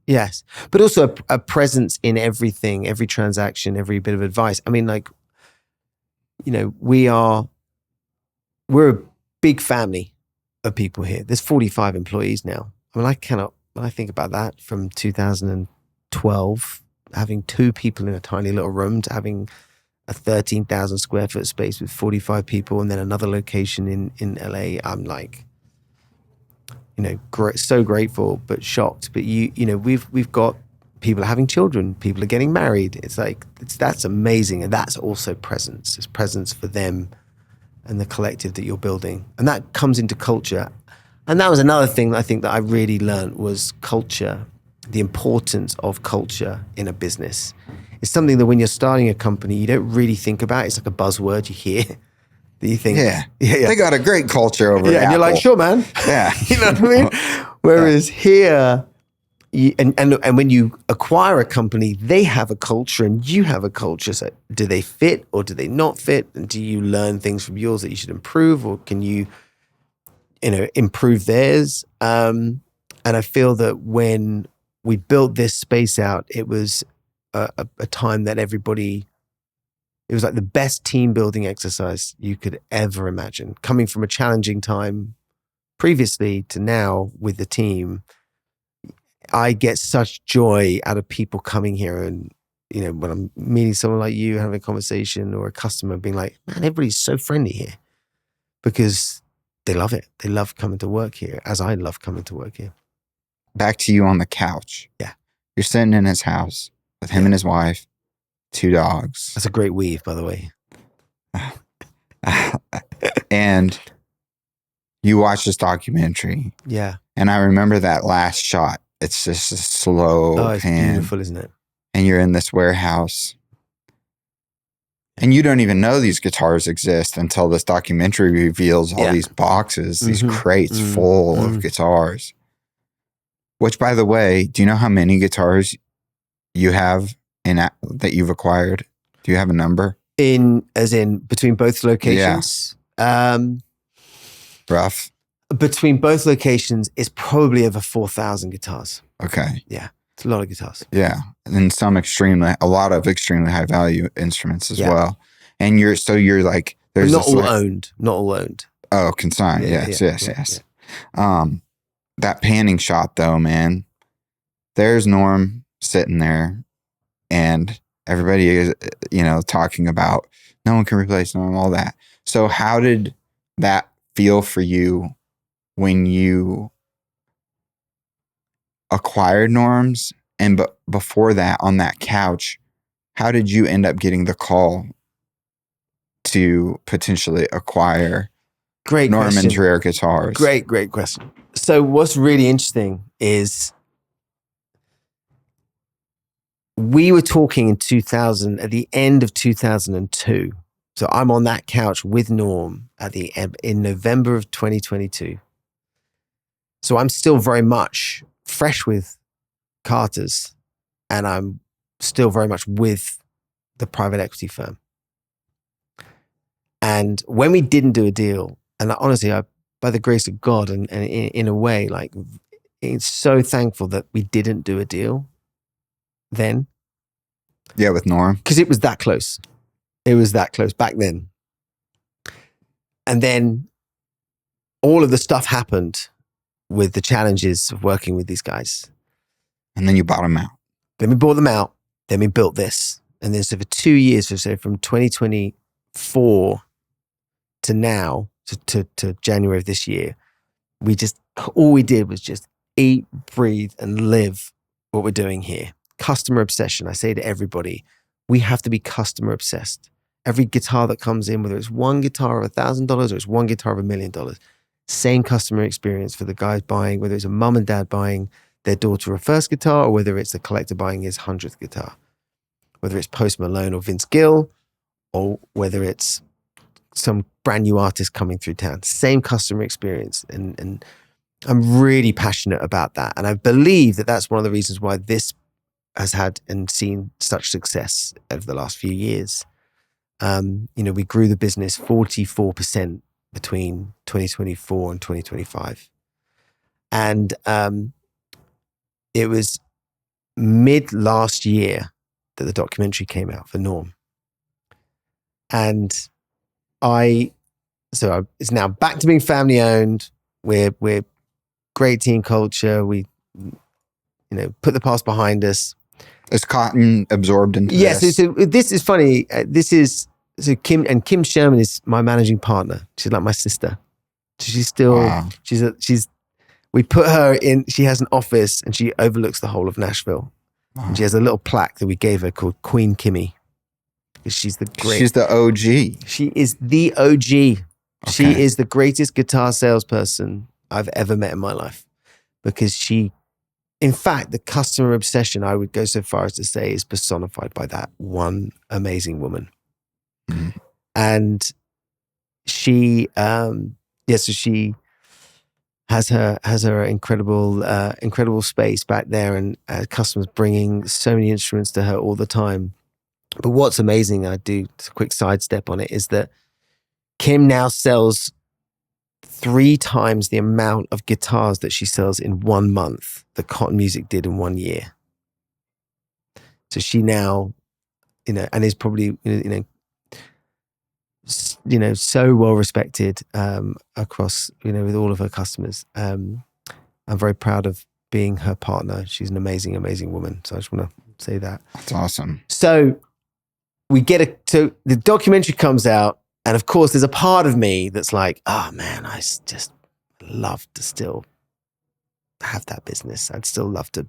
But also a presence in everything, every transaction, every bit of advice. I mean, we're a big family of people here. There's 45 employees now. I mean, when I think about that from 2012, having 2 people in a tiny little room to having a 13,000 square foot space with 45 people and then another location in LA, I'm like, so grateful, but shocked. But we've got people having children, people are getting married. It's like, that's amazing. And that's also presence. It's presence for them and the collective that you're building. And that comes into culture. And that was another thing I think that I really learned was culture, the importance of culture in a business. It's something that when you're starting a company, you don't really think about. It's like a buzzword you hear. That you think, yeah. They got a great culture over there. And you're like, sure, man. Yeah. You know what I mean? Whereas here, and when you acquire a company, they have a culture and you have a culture. So do they fit or do they not fit? And do you learn things from yours that you should improve, or can you, improve theirs? And I feel that when we built this space out, it was a time that everybody, it was like the best team building exercise you could ever imagine. Coming from a challenging time previously to now with the team, I get such joy out of people coming here and, when I'm meeting someone like you, having a conversation, or a customer being like, man, everybody's so friendly here, because they love it. They love coming to work here, as I love coming to work here. Back to you on the couch. Yeah. You're sitting in his house with him and his wife, 2 dogs. That's a great weave, by the way. And you watch this documentary. Yeah. And I remember that last shot. It's just a slow it's pan. beautiful, isn't it? And you're in this warehouse. And you don't even know these guitars exist until this documentary reveals all these boxes, these crates full of guitars. Which, by the way, do you know how many guitars you have that you've acquired? Do you have a number? As in between both locations? Yeah. Rough. Between both locations is probably over 4,000 guitars. Okay. Yeah. It's a lot of guitars. Yeah. And a lot of extremely high value instruments as well. And you're like, there's not all owned. Not all owned. Oh, consigned. Yes. That panning shot though, man, there's Norm sitting there and everybody is, talking about no one can replace Norm, all that. So how did that feel for you when you acquired Norm's? And before that, on that couch, how did you end up getting the call to potentially acquire Norman's rare guitars? Great question. So what's really interesting is we were talking at the end of 2002. So I'm on that couch with Norm in November of 2022. So I'm still very much fresh with Carter's, and I'm still very much with the private equity firm. And when we didn't do a deal, and honestly, by the grace of God, and in a way, like, it's so thankful that we didn't do a deal then. Yeah, with Norm. Because it was that close. It was that close back then. And then all of the stuff happened with the challenges of working with these guys. And then you bought them out. Then we bought them out. Then we built this. And then so for 2 years, so from 2024 to now, to January of this year, all we did was just eat, breathe, and live what we're doing here. Customer obsession. I say to everybody, we have to be customer obsessed. Every guitar that comes in, whether it's one guitar of $1,000 or it's one guitar of $1 million, same customer experience for the guys buying, whether it's a mum and dad buying their daughter a first guitar, or whether it's a collector buying his 100th guitar, whether it's Post Malone or Vince Gill, or whether it's some brand new artist coming through town. Same customer experience. And I'm really passionate about that. And I believe that that's one of the reasons why this has had and seen such success over the last few years. We grew the business 44% between 2024 and 2025. And it was mid last year that the documentary came out for Norm. And it's now back to being family owned. We're great team culture. We, put the past behind us. Is Cotton absorbed into this? Yes. So this is funny. Kim Sherman is my managing partner. She's like my sister. She's still, wow. We put her in, she has an office and she overlooks the whole of Nashville. Wow. And she has a little plaque that we gave her called Queen Kimmy. She's the OG. She is the OG. Okay. She is the greatest guitar salesperson I've ever met in my life, because in fact, the customer obsession, I would go so far as to say, is personified by that one amazing woman. Mm-hmm. And she, so she has her incredible space back there, and customers bringing so many instruments to her all the time. But what's amazing, I do a quick sidestep on it, is that Kim now sells 3 times the amount of guitars that she sells in 1 month that Cotton Music did in 1 year. So she now, and is probably, so well respected across, with all of her customers. I'm very proud of being her partner. She's an amazing, amazing woman. So I just want to say that. That's awesome. So so the documentary comes out, and of course there's a part of me that's like, oh man, I just love to still have that business. I'd still love to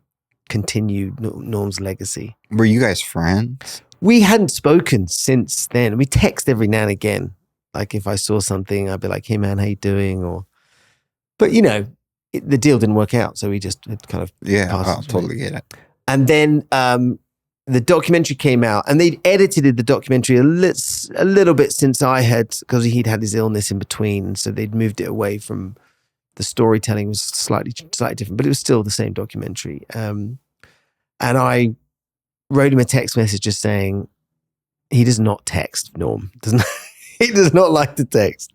continue Norm's legacy. Were you guys friends? We hadn't spoken since then. We text every now and again. Like if I saw something, I'd be like, hey man, how you doing? But the deal didn't work out. So we just kind of passed. Totally get it. And then the documentary came out, and they'd edited the documentary a little bit since I had, because he'd had his illness in between. So they'd moved it away from the storytelling was slightly different, but it was still the same documentary. And I wrote him a text message just saying, he does not text, Norm. He does not like to text.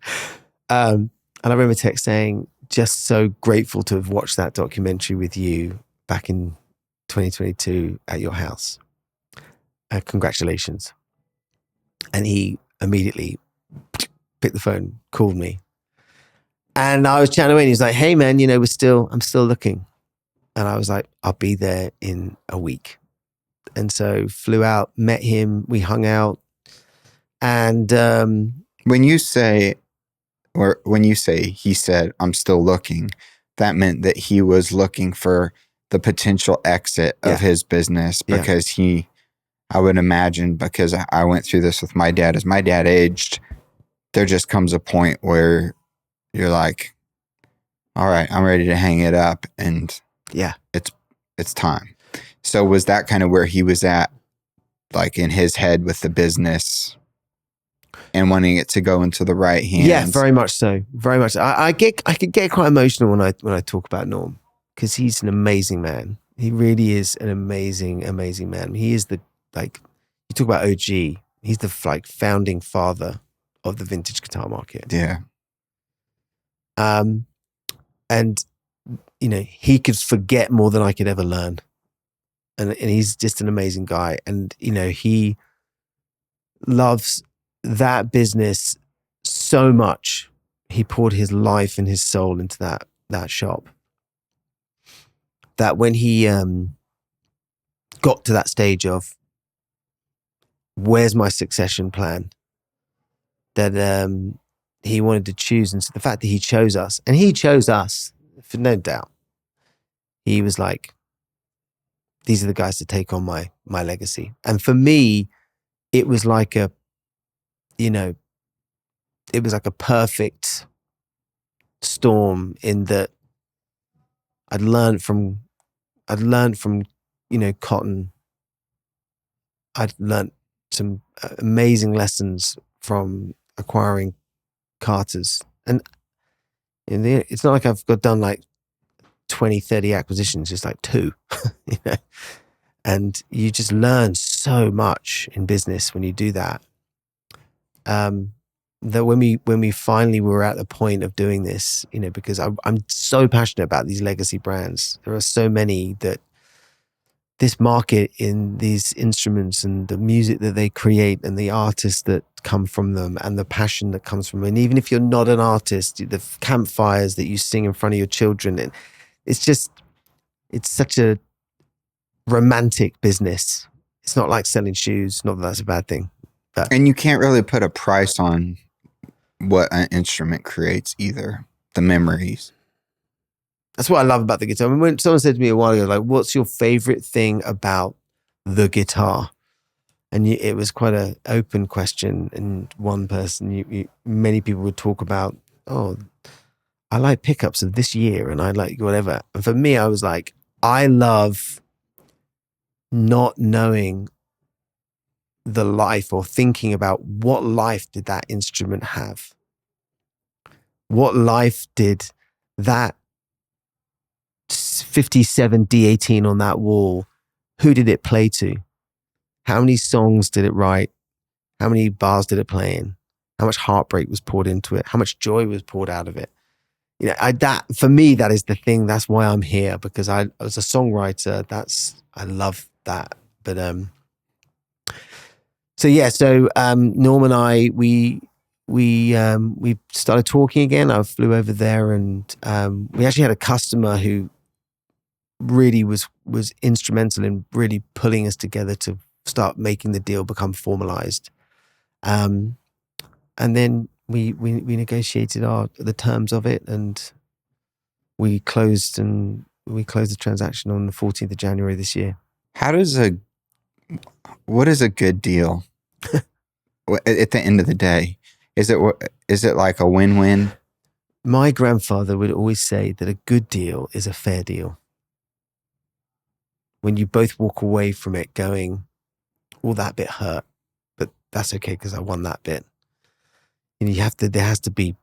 And I wrote him a text saying, just so grateful to have watched that documentary with you back in 2022 at your house. Congratulations. And he immediately picked the phone, called me. And I was chatting away, and he was like, hey man, I'm still looking. And I was like, I'll be there in a week. And so flew out, met him, we hung out. And when you say he said, I'm still looking, that meant that he was looking for the potential exit of his business, because I would imagine, because I went through this with my dad, as my dad aged, there just comes a point where you're like, all right, I'm ready to hang it up, and it's time. So was that kind of where he was at, like in his head with the business and wanting it to go into the right hands? Yeah, very much so. Very much. I could get quite emotional when I talk about Norm, because he's an amazing man. He really is an amazing, amazing man. He is you talk about OG. He's the founding father of the vintage guitar market. Yeah. And he could forget more than I could ever learn. And he's just an amazing guy. And, he loves that business so much. He poured his life and his soul into that shop, that when he got to that stage of, where's my succession plan, that he wanted to choose. And so the fact that he chose us, for no doubt, he was like, these are the guys to take on my legacy. And for me, it was like a perfect storm, in that I'd learned from Cotton. I'd learned some amazing lessons from acquiring Carters. And it's not like I've done 20, 30 acquisitions, just 2, and you just learn so much in business when you do that. That when we finally were at the point of doing this, because I'm so passionate about these legacy brands. There are so many that this market, in these instruments and the music that they create and the artists that come from them and the passion that comes from them. And even if you're not an artist, the campfires that you sing in front of your children, and it's such a romantic business. It's not like selling shoes. Not that that's a bad thing. And you can't really put a price on what an instrument creates either. The memories. That's what I love about the guitar. I mean, when someone said to me a while ago, what's your favorite thing about the guitar? And it was quite an open question. And one person, many people would talk about, oh, I like pickups of this year, and I like whatever. And for me, I was like, I love not knowing the life, or thinking about what life did that instrument have? What life did that 57 D18 on that wall, who did it play to? How many songs did it write? How many bars did it play in? How much heartbreak was poured into it? How much joy was poured out of it? That for me, that is the thing. That's why I'm here, because I, as a songwriter, I love that. But Norm and I, we started talking again. I flew over there, and we actually had a customer who really was instrumental in really pulling us together to start making the deal become formalized. And then we negotiated the terms of it, and we closed the transaction on the 14th of January this year. What is a good deal at the end of the day? Is it like a win-win? My grandfather would always say that a good deal is a fair deal. When you both walk away from it going, "Well, that bit hurt, but that's okay because I won that bit." And there has to be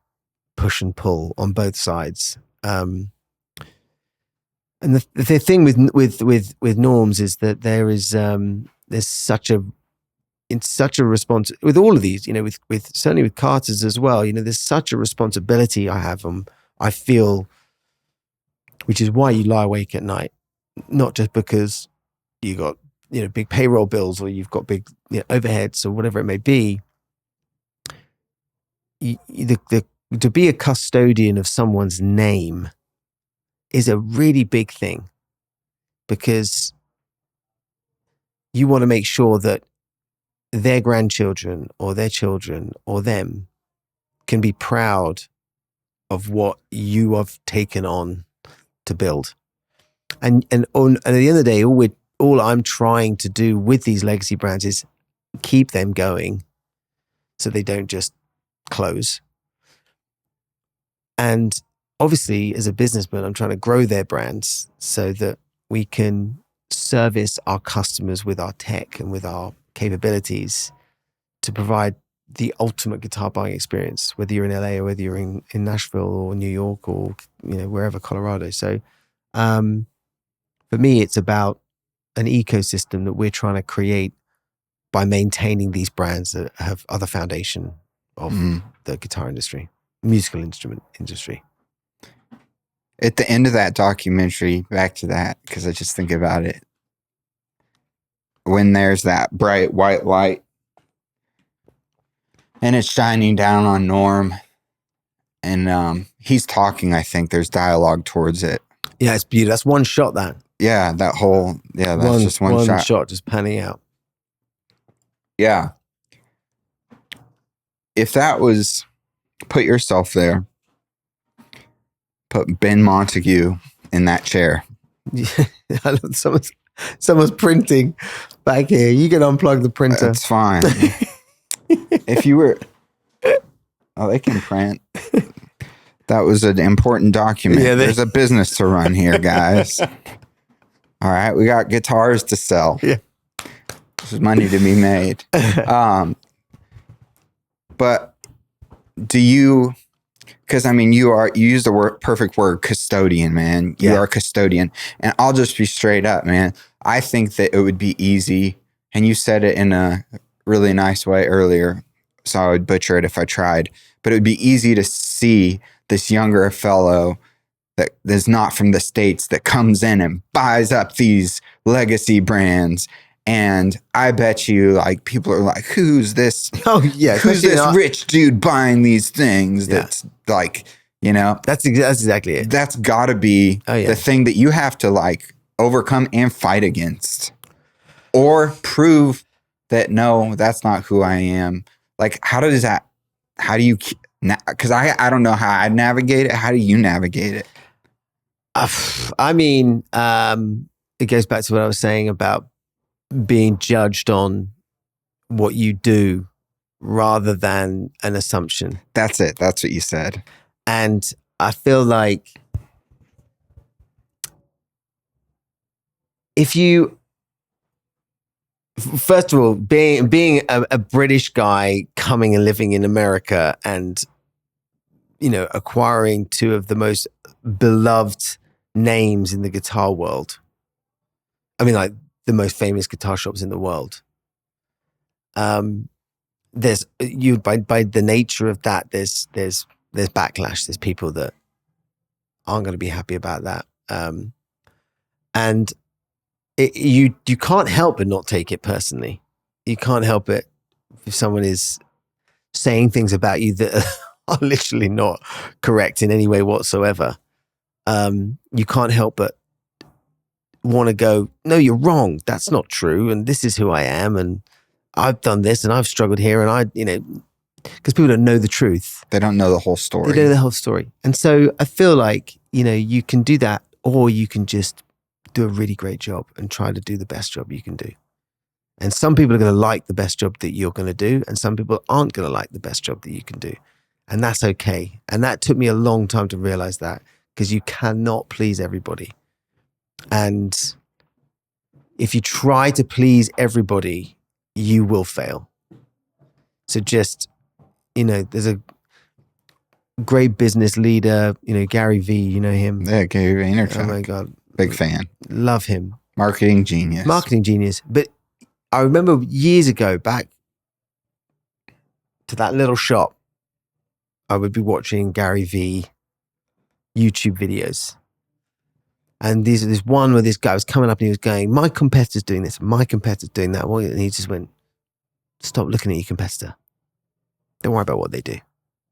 push and pull on both sides. And the thing with norms is that there's such a response with all of these, with certainly with Carter's as well. There's such a responsibility I have I feel, which is why you lie awake at night, not just because you got big payroll bills or you've got big overheads or whatever it may be. To be a custodian of someone's name is a really big thing, because you want to make sure that their grandchildren or their children or them can be proud of what you have taken on to build. And at the end of the day, all I'm trying to do with these legacy brands is keep them going so they don't just close. And obviously, as a businessman, I'm trying to grow their brands so that we can service our customers with our tech and with our capabilities to provide the ultimate guitar buying experience, whether you're in LA or whether you're in Nashville or New York or wherever, Colorado. So for me, it's about an ecosystem that we're trying to create by maintaining these brands that are the foundation of the guitar industry, musical instrument industry. At the end of that documentary, back to that, because I just think about it, when there's that bright white light and it's shining down on Norm, and he's talking, I think there's dialogue towards it. Yeah, it's beautiful. That's one shot, that. Yeah, that's just one shot. One shot just panning out. Yeah. If that was, put yourself there, put Ben Montague in that chair. Someone's printing back here. You can unplug the printer. That's fine. If you were, they can print. That was an important document. Yeah, there's a business to run here, guys. All right, we got guitars to sell. Yeah, there's money to be made. But do you? Because you use the perfect word, custodian, man. You are a custodian, and I'll just be straight up, man. I think that it would be easy, and you said it in a really nice way earlier, so I would butcher it if I tried. But it would be easy to see this younger fellow that is not from the States that comes in and buys up these legacy brands. And I bet you, people are like, who's this? Oh, yeah. Who's this rich dude buying these things? That's That's exactly it. That's got to be the thing that you have to overcome and fight against, or prove that no, that's not who I am. How do you? Because I don't know how I'd navigate it. How do you navigate it? It goes back to what I was saying about being judged on what you do rather than an assumption. That's it. That's what you said. And I feel like if you, first of all, being a British guy coming and living in America and, acquiring two of the most beloved names in the guitar world. The most famous guitar shops in the world. There's by the nature of that, there's backlash. There's people that aren't going to be happy about that. And you can't help but not take it personally. You can't help it if someone is saying things about you that are literally not correct in any way whatsoever. You can't help but want to go, no, you're wrong. That's not true. And this is who I am. And I've done this and I've struggled here. And because people don't know the truth. They don't know the whole story. They don't know the whole story. And so I feel like, you can do that, or you can just do a really great job and try to do the best job you can do. And some people are going to like the best job that you're going to do, and some people aren't going to like the best job that you can do. And that's okay. And that took me a long time to realize that, because you cannot please everybody. And if you try to please everybody, you will fail. So just, there's a great business leader, Gary Vee, you know him? Yeah, Gary Vaynerchuk. Oh my God. Big fan. Love him. Marketing genius. But I remember years ago, back to that little shop, I would be watching Gary Vee YouTube videos. And this one where this guy was coming up and he was going, my competitor's doing this, my competitor's doing that. And he just went, stop looking at your competitor. Don't worry about what they do.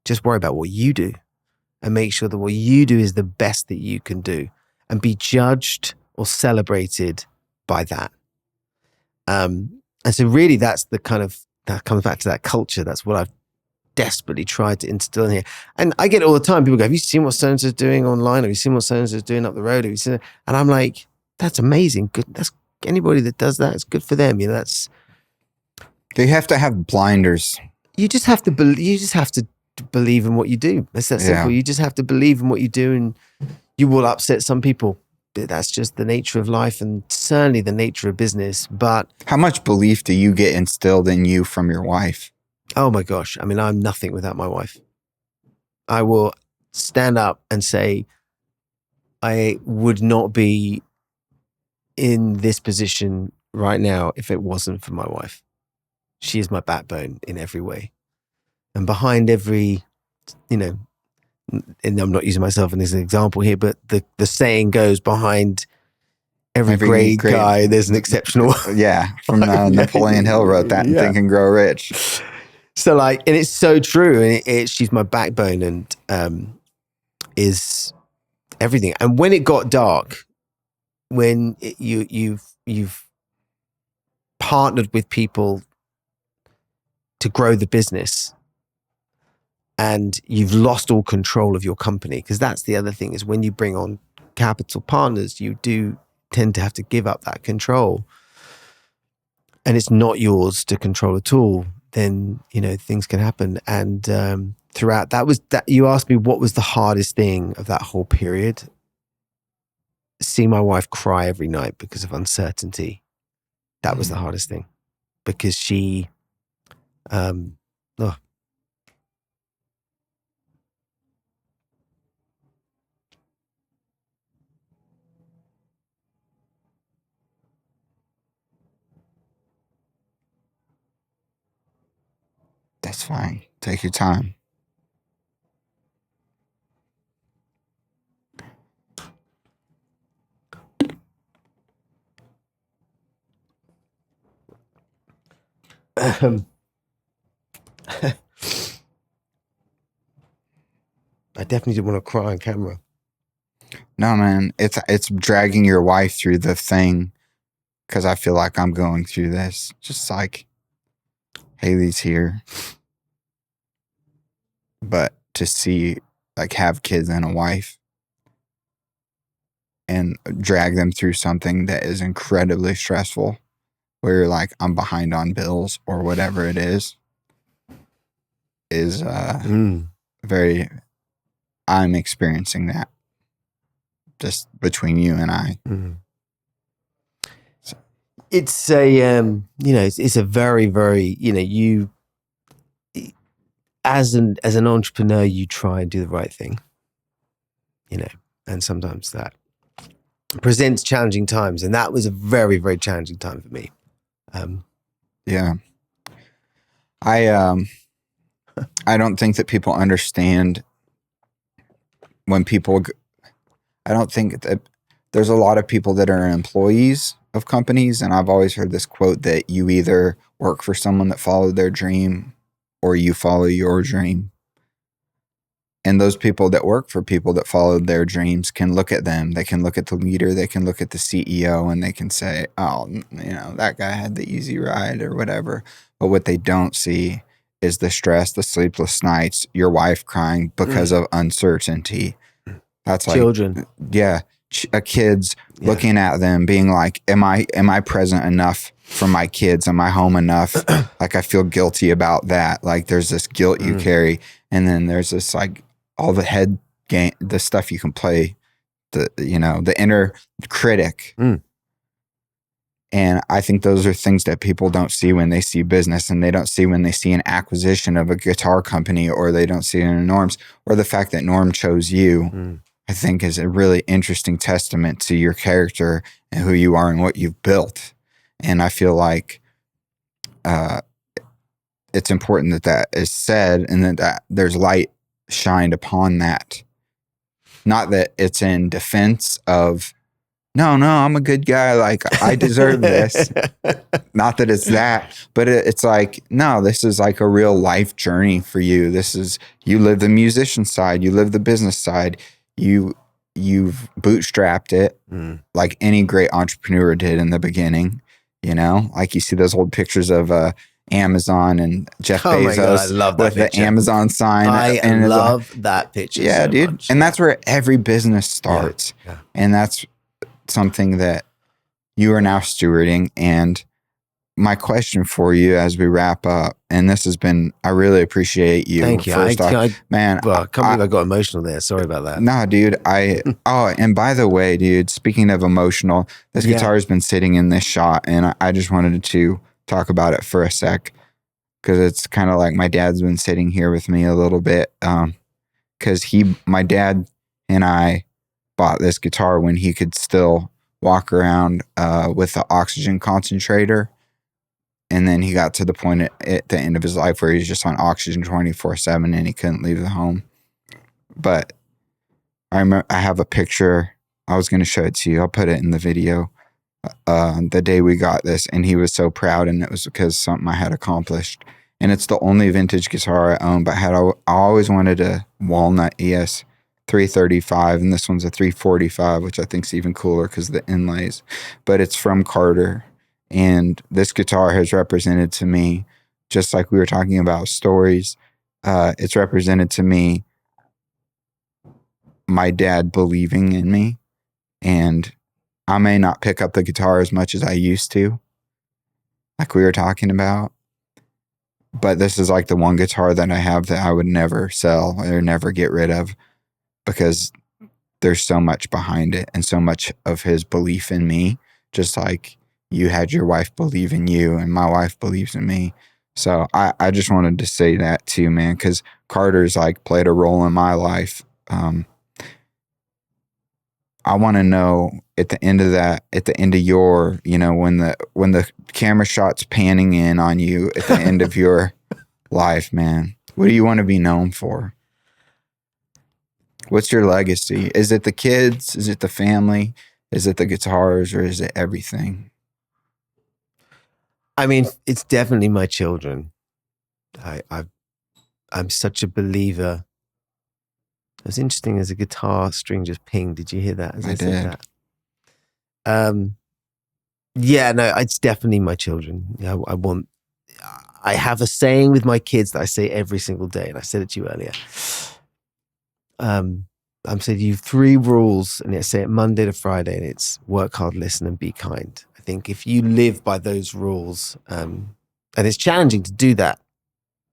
Just worry about what you do, and make sure that what you do is the best that you can do, and be judged or celebrated by that. And so really that comes back to that culture. That's what I've desperately tried to instill in here. And I get it all the time. People go, have you seen what so-and-so's doing online? Have you seen what so-and-so's doing up the road? Have you seen it? And I'm like, that's amazing. Good. That's anybody that does that. It's good for them. You have to have blinders. You just have to believe in what you do. It's that simple. You just have to believe in what you do, and you will upset some people. That's just the nature of life, and certainly the nature of business. But how much belief do you get instilled in you from your wife? Oh my gosh. I mean, I'm nothing without my wife. I will stand up and say, I would not be in this position right now if it wasn't for my wife. She is my backbone in every way. And behind every, and I'm not using myself as an example here, but the saying goes, behind every great guy, there's an exceptional. Yeah. From Napoleon Hill wrote that in Think and Grow Rich. So and it's so true. And she's my backbone, and is everything. And when it got dark, when you've partnered with people to grow the business, and you've lost all control of your company, because that's the other thing, is when you bring on capital partners, you do tend to have to give up that control, and it's not yours to control at all. Then things can happen. And throughout that, you asked me what was the hardest thing of that whole period. Seeing my wife cry every night because of uncertainty, that was the hardest thing, because she That's fine. Take your time. I definitely didn't want to cry on camera. No, man, it's dragging your wife through the thing, because I feel like I'm going through this. Just like Haley's here, but to see, have kids and a wife and drag them through something that is incredibly stressful, where you're like, I'm behind on bills or whatever it is very, I'm experiencing that just between you and I. So. It's a, it's a very, very, you, as an entrepreneur, you try and do the right thing, and sometimes that presents challenging times. And that was a very, very challenging time for me. Yeah. I don't think that people understand when I don't think that there's a lot of people that are employees of companies. And I've always heard this quote that you either work for someone that followed their dream or you follow your dream. And those people that work for people that followed their dreams can look at them. They can look at the leader. They can look at the CEO, and they can say, oh, that guy had the easy ride or whatever. But what they don't see is the stress, the sleepless nights, your wife crying because of uncertainty. That's like children. Yeah. Kids looking at them being like, am I present enough for my kids? Am I home enough? Like, I feel guilty about that. Like, there's this guilt you carry. And then there's this, like, all the head game, the stuff you can play, the inner critic. And I think those are things that people don't see when they see business, and they don't see when they see an acquisition of a guitar company, or they don't see it in Norm's, or the fact that Norm chose you. I think is a really interesting testament to your character and who you are and what you've built. And I feel like it's important that that is said, and that there's light shined upon that. Not that it's in defense of, no, I'm a good guy. Like, I deserve this. Not that it's that, but it's like, no, this is like a real life journey for you. You live the musician side, you live the business side. You've bootstrapped it like any great entrepreneur did in the beginning, like you see those old pictures of Amazon and Jeff Bezos. God, I love that with picture. The Amazon sign. I love that picture. Yeah, so dude. much. And that's where every business starts. Yeah. And that's something that you are now stewarding. And my question for you as we wrap up, and this has been, I really appreciate you. Thank you. First off, man. Well, I can't believe I got emotional there. Sorry about that. Nah, dude. And by the way, dude, speaking of emotional, this guitar has been sitting in this shot, and I just wanted to talk about it for a sec, because it's kind of like my dad's been sitting here with me a little bit. Because my dad and I bought this guitar when he could still walk around with the oxygen concentrator. And then he got to the point at the end of his life where he's just on oxygen 24/7 and he couldn't leave the home. But I remember, I have a picture. I was going to show it to you. I'll put it in the video. The day we got this, and he was so proud, and it was because something I had accomplished. And it's the only vintage guitar I own, but I always wanted a walnut ES 335, and this one's a 345, which I think is even cooler because of the inlays. But it's from Carter. And this guitar has represented to me, just like we were talking about stories, it's represented to me my dad believing in me. And I may not pick up the guitar as much as I used to, like we were talking about. But this is like the one guitar that I have that I would never sell or never get rid of, because there's so much behind it and so much of his belief in me, just like you had your wife believe in you and my wife believes in me. So I just wanted to say that too, man, because Carter's like played a role in my life. I want to know at the end of your, when the camera shot's panning in on you at the end of your life, man, what do you want to be known for? What's your legacy? Is it the kids? Is it the family? Is it the guitars, or is it everything? I mean, it's definitely my children. I'm such a believer. It was interesting as a guitar string just pinged. Did you hear that? As I said did. That. Yeah, no, it's definitely my children. I have a saying with my kids that I say every single day, and I said it to you earlier. I'm saying you have 3 rules, and I say it Monday to Friday, and it's work hard, listen, and be kind. I think if you live by those rules, and it's challenging to do that.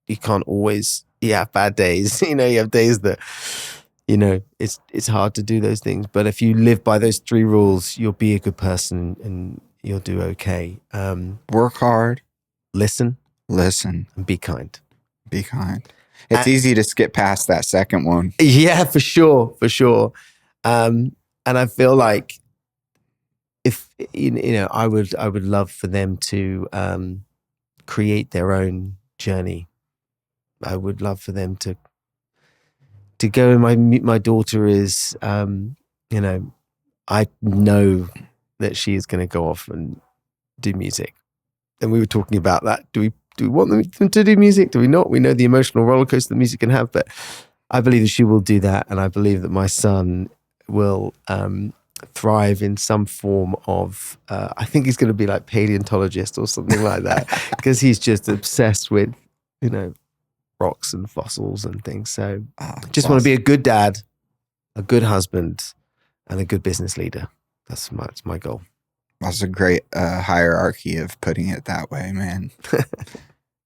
You can't always, you have bad days, you have days that, it's hard to do those things. But if you live by those 3 rules, you'll be a good person and you'll do okay. Work hard. Listen. And be kind. Be kind. It's easy to skip past that second one. Yeah, for sure. And I feel like if, I would love for them to create their own journey. I would love for them to go. And my daughter is, I know that she is going to go off and do music. And we were talking about that. Do we want them to do music? Do we not? We know the emotional roller coaster that music can have, but I believe that she will do that, and I believe that my son will thrive in some form of. I think he's going to be like paleontologist or something like that, because he's just obsessed with, rocks and fossils and things. So, just want to be a good dad, a good husband, and a good business leader. That's my goal. That's a great hierarchy of putting it that way, man.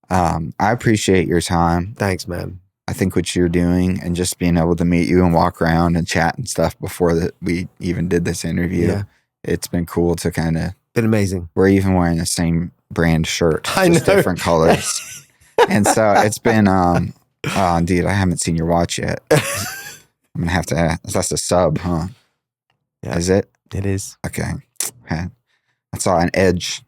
I appreciate your time. Thanks, man. I think what you're doing and just being able to meet you and walk around and chat and stuff before we even did this interview, it's been cool to kind of... Been amazing. We're even wearing the same brand shirt, I just know. different colors. And so it's been, dude, I haven't seen your watch yet. I'm going to have to, that's a sub, huh? Yeah. Is it? It is. Okay. I saw an edge.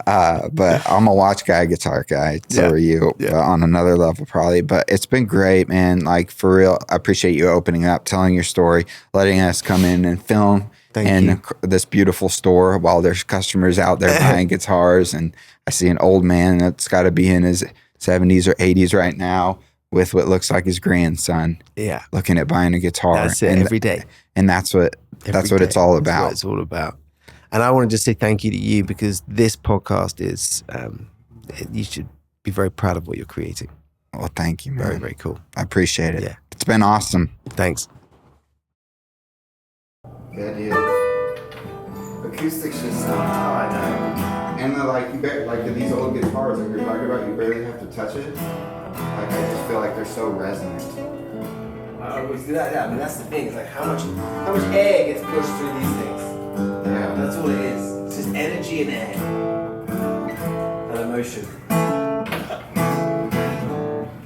But I'm a watch guy, guitar guy. So are you, but on another level probably. But it's been great, man. Like, for real, I appreciate you opening up, telling your story, letting us come in and film this beautiful store while there's customers out there buying guitars. And I see an old man that's got to be in his 70s or 80s right now with what looks like his grandson. Yeah. Looking at buying a guitar. That's it, every day. And that's what it's all about. That's what it's all about. And I want to just say thank you to you, because this podcast is, you should be very proud of what you're creating. Well, thank you, man. Very, very cool. I appreciate it. Yeah. It's been awesome. Thanks. Yeah, dude. Acoustics just sound. Oh, I know. And like these old guitars that you're talking about, you barely have to touch it. Like, I just feel like they're so resonant. I always do that. Yeah, I mean, that's the thing. It's like how much air gets pushed through these things. Yeah. That's all it is. It's just energy and air. And emotion.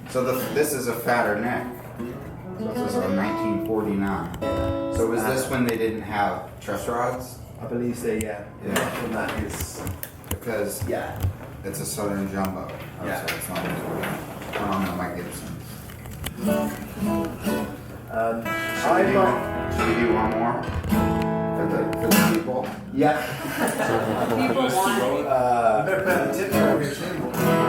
So this is a fatter neck. So this is a 1949. So was this when they didn't have truss rods? I believe so, yeah. Yeah. And that is... Because it's a Southern Jumbo. Yeah. So it's not a 40. I don't know my Gibsons. Should we do one more? For the people? Yeah. People want it. Better put the tip over here too.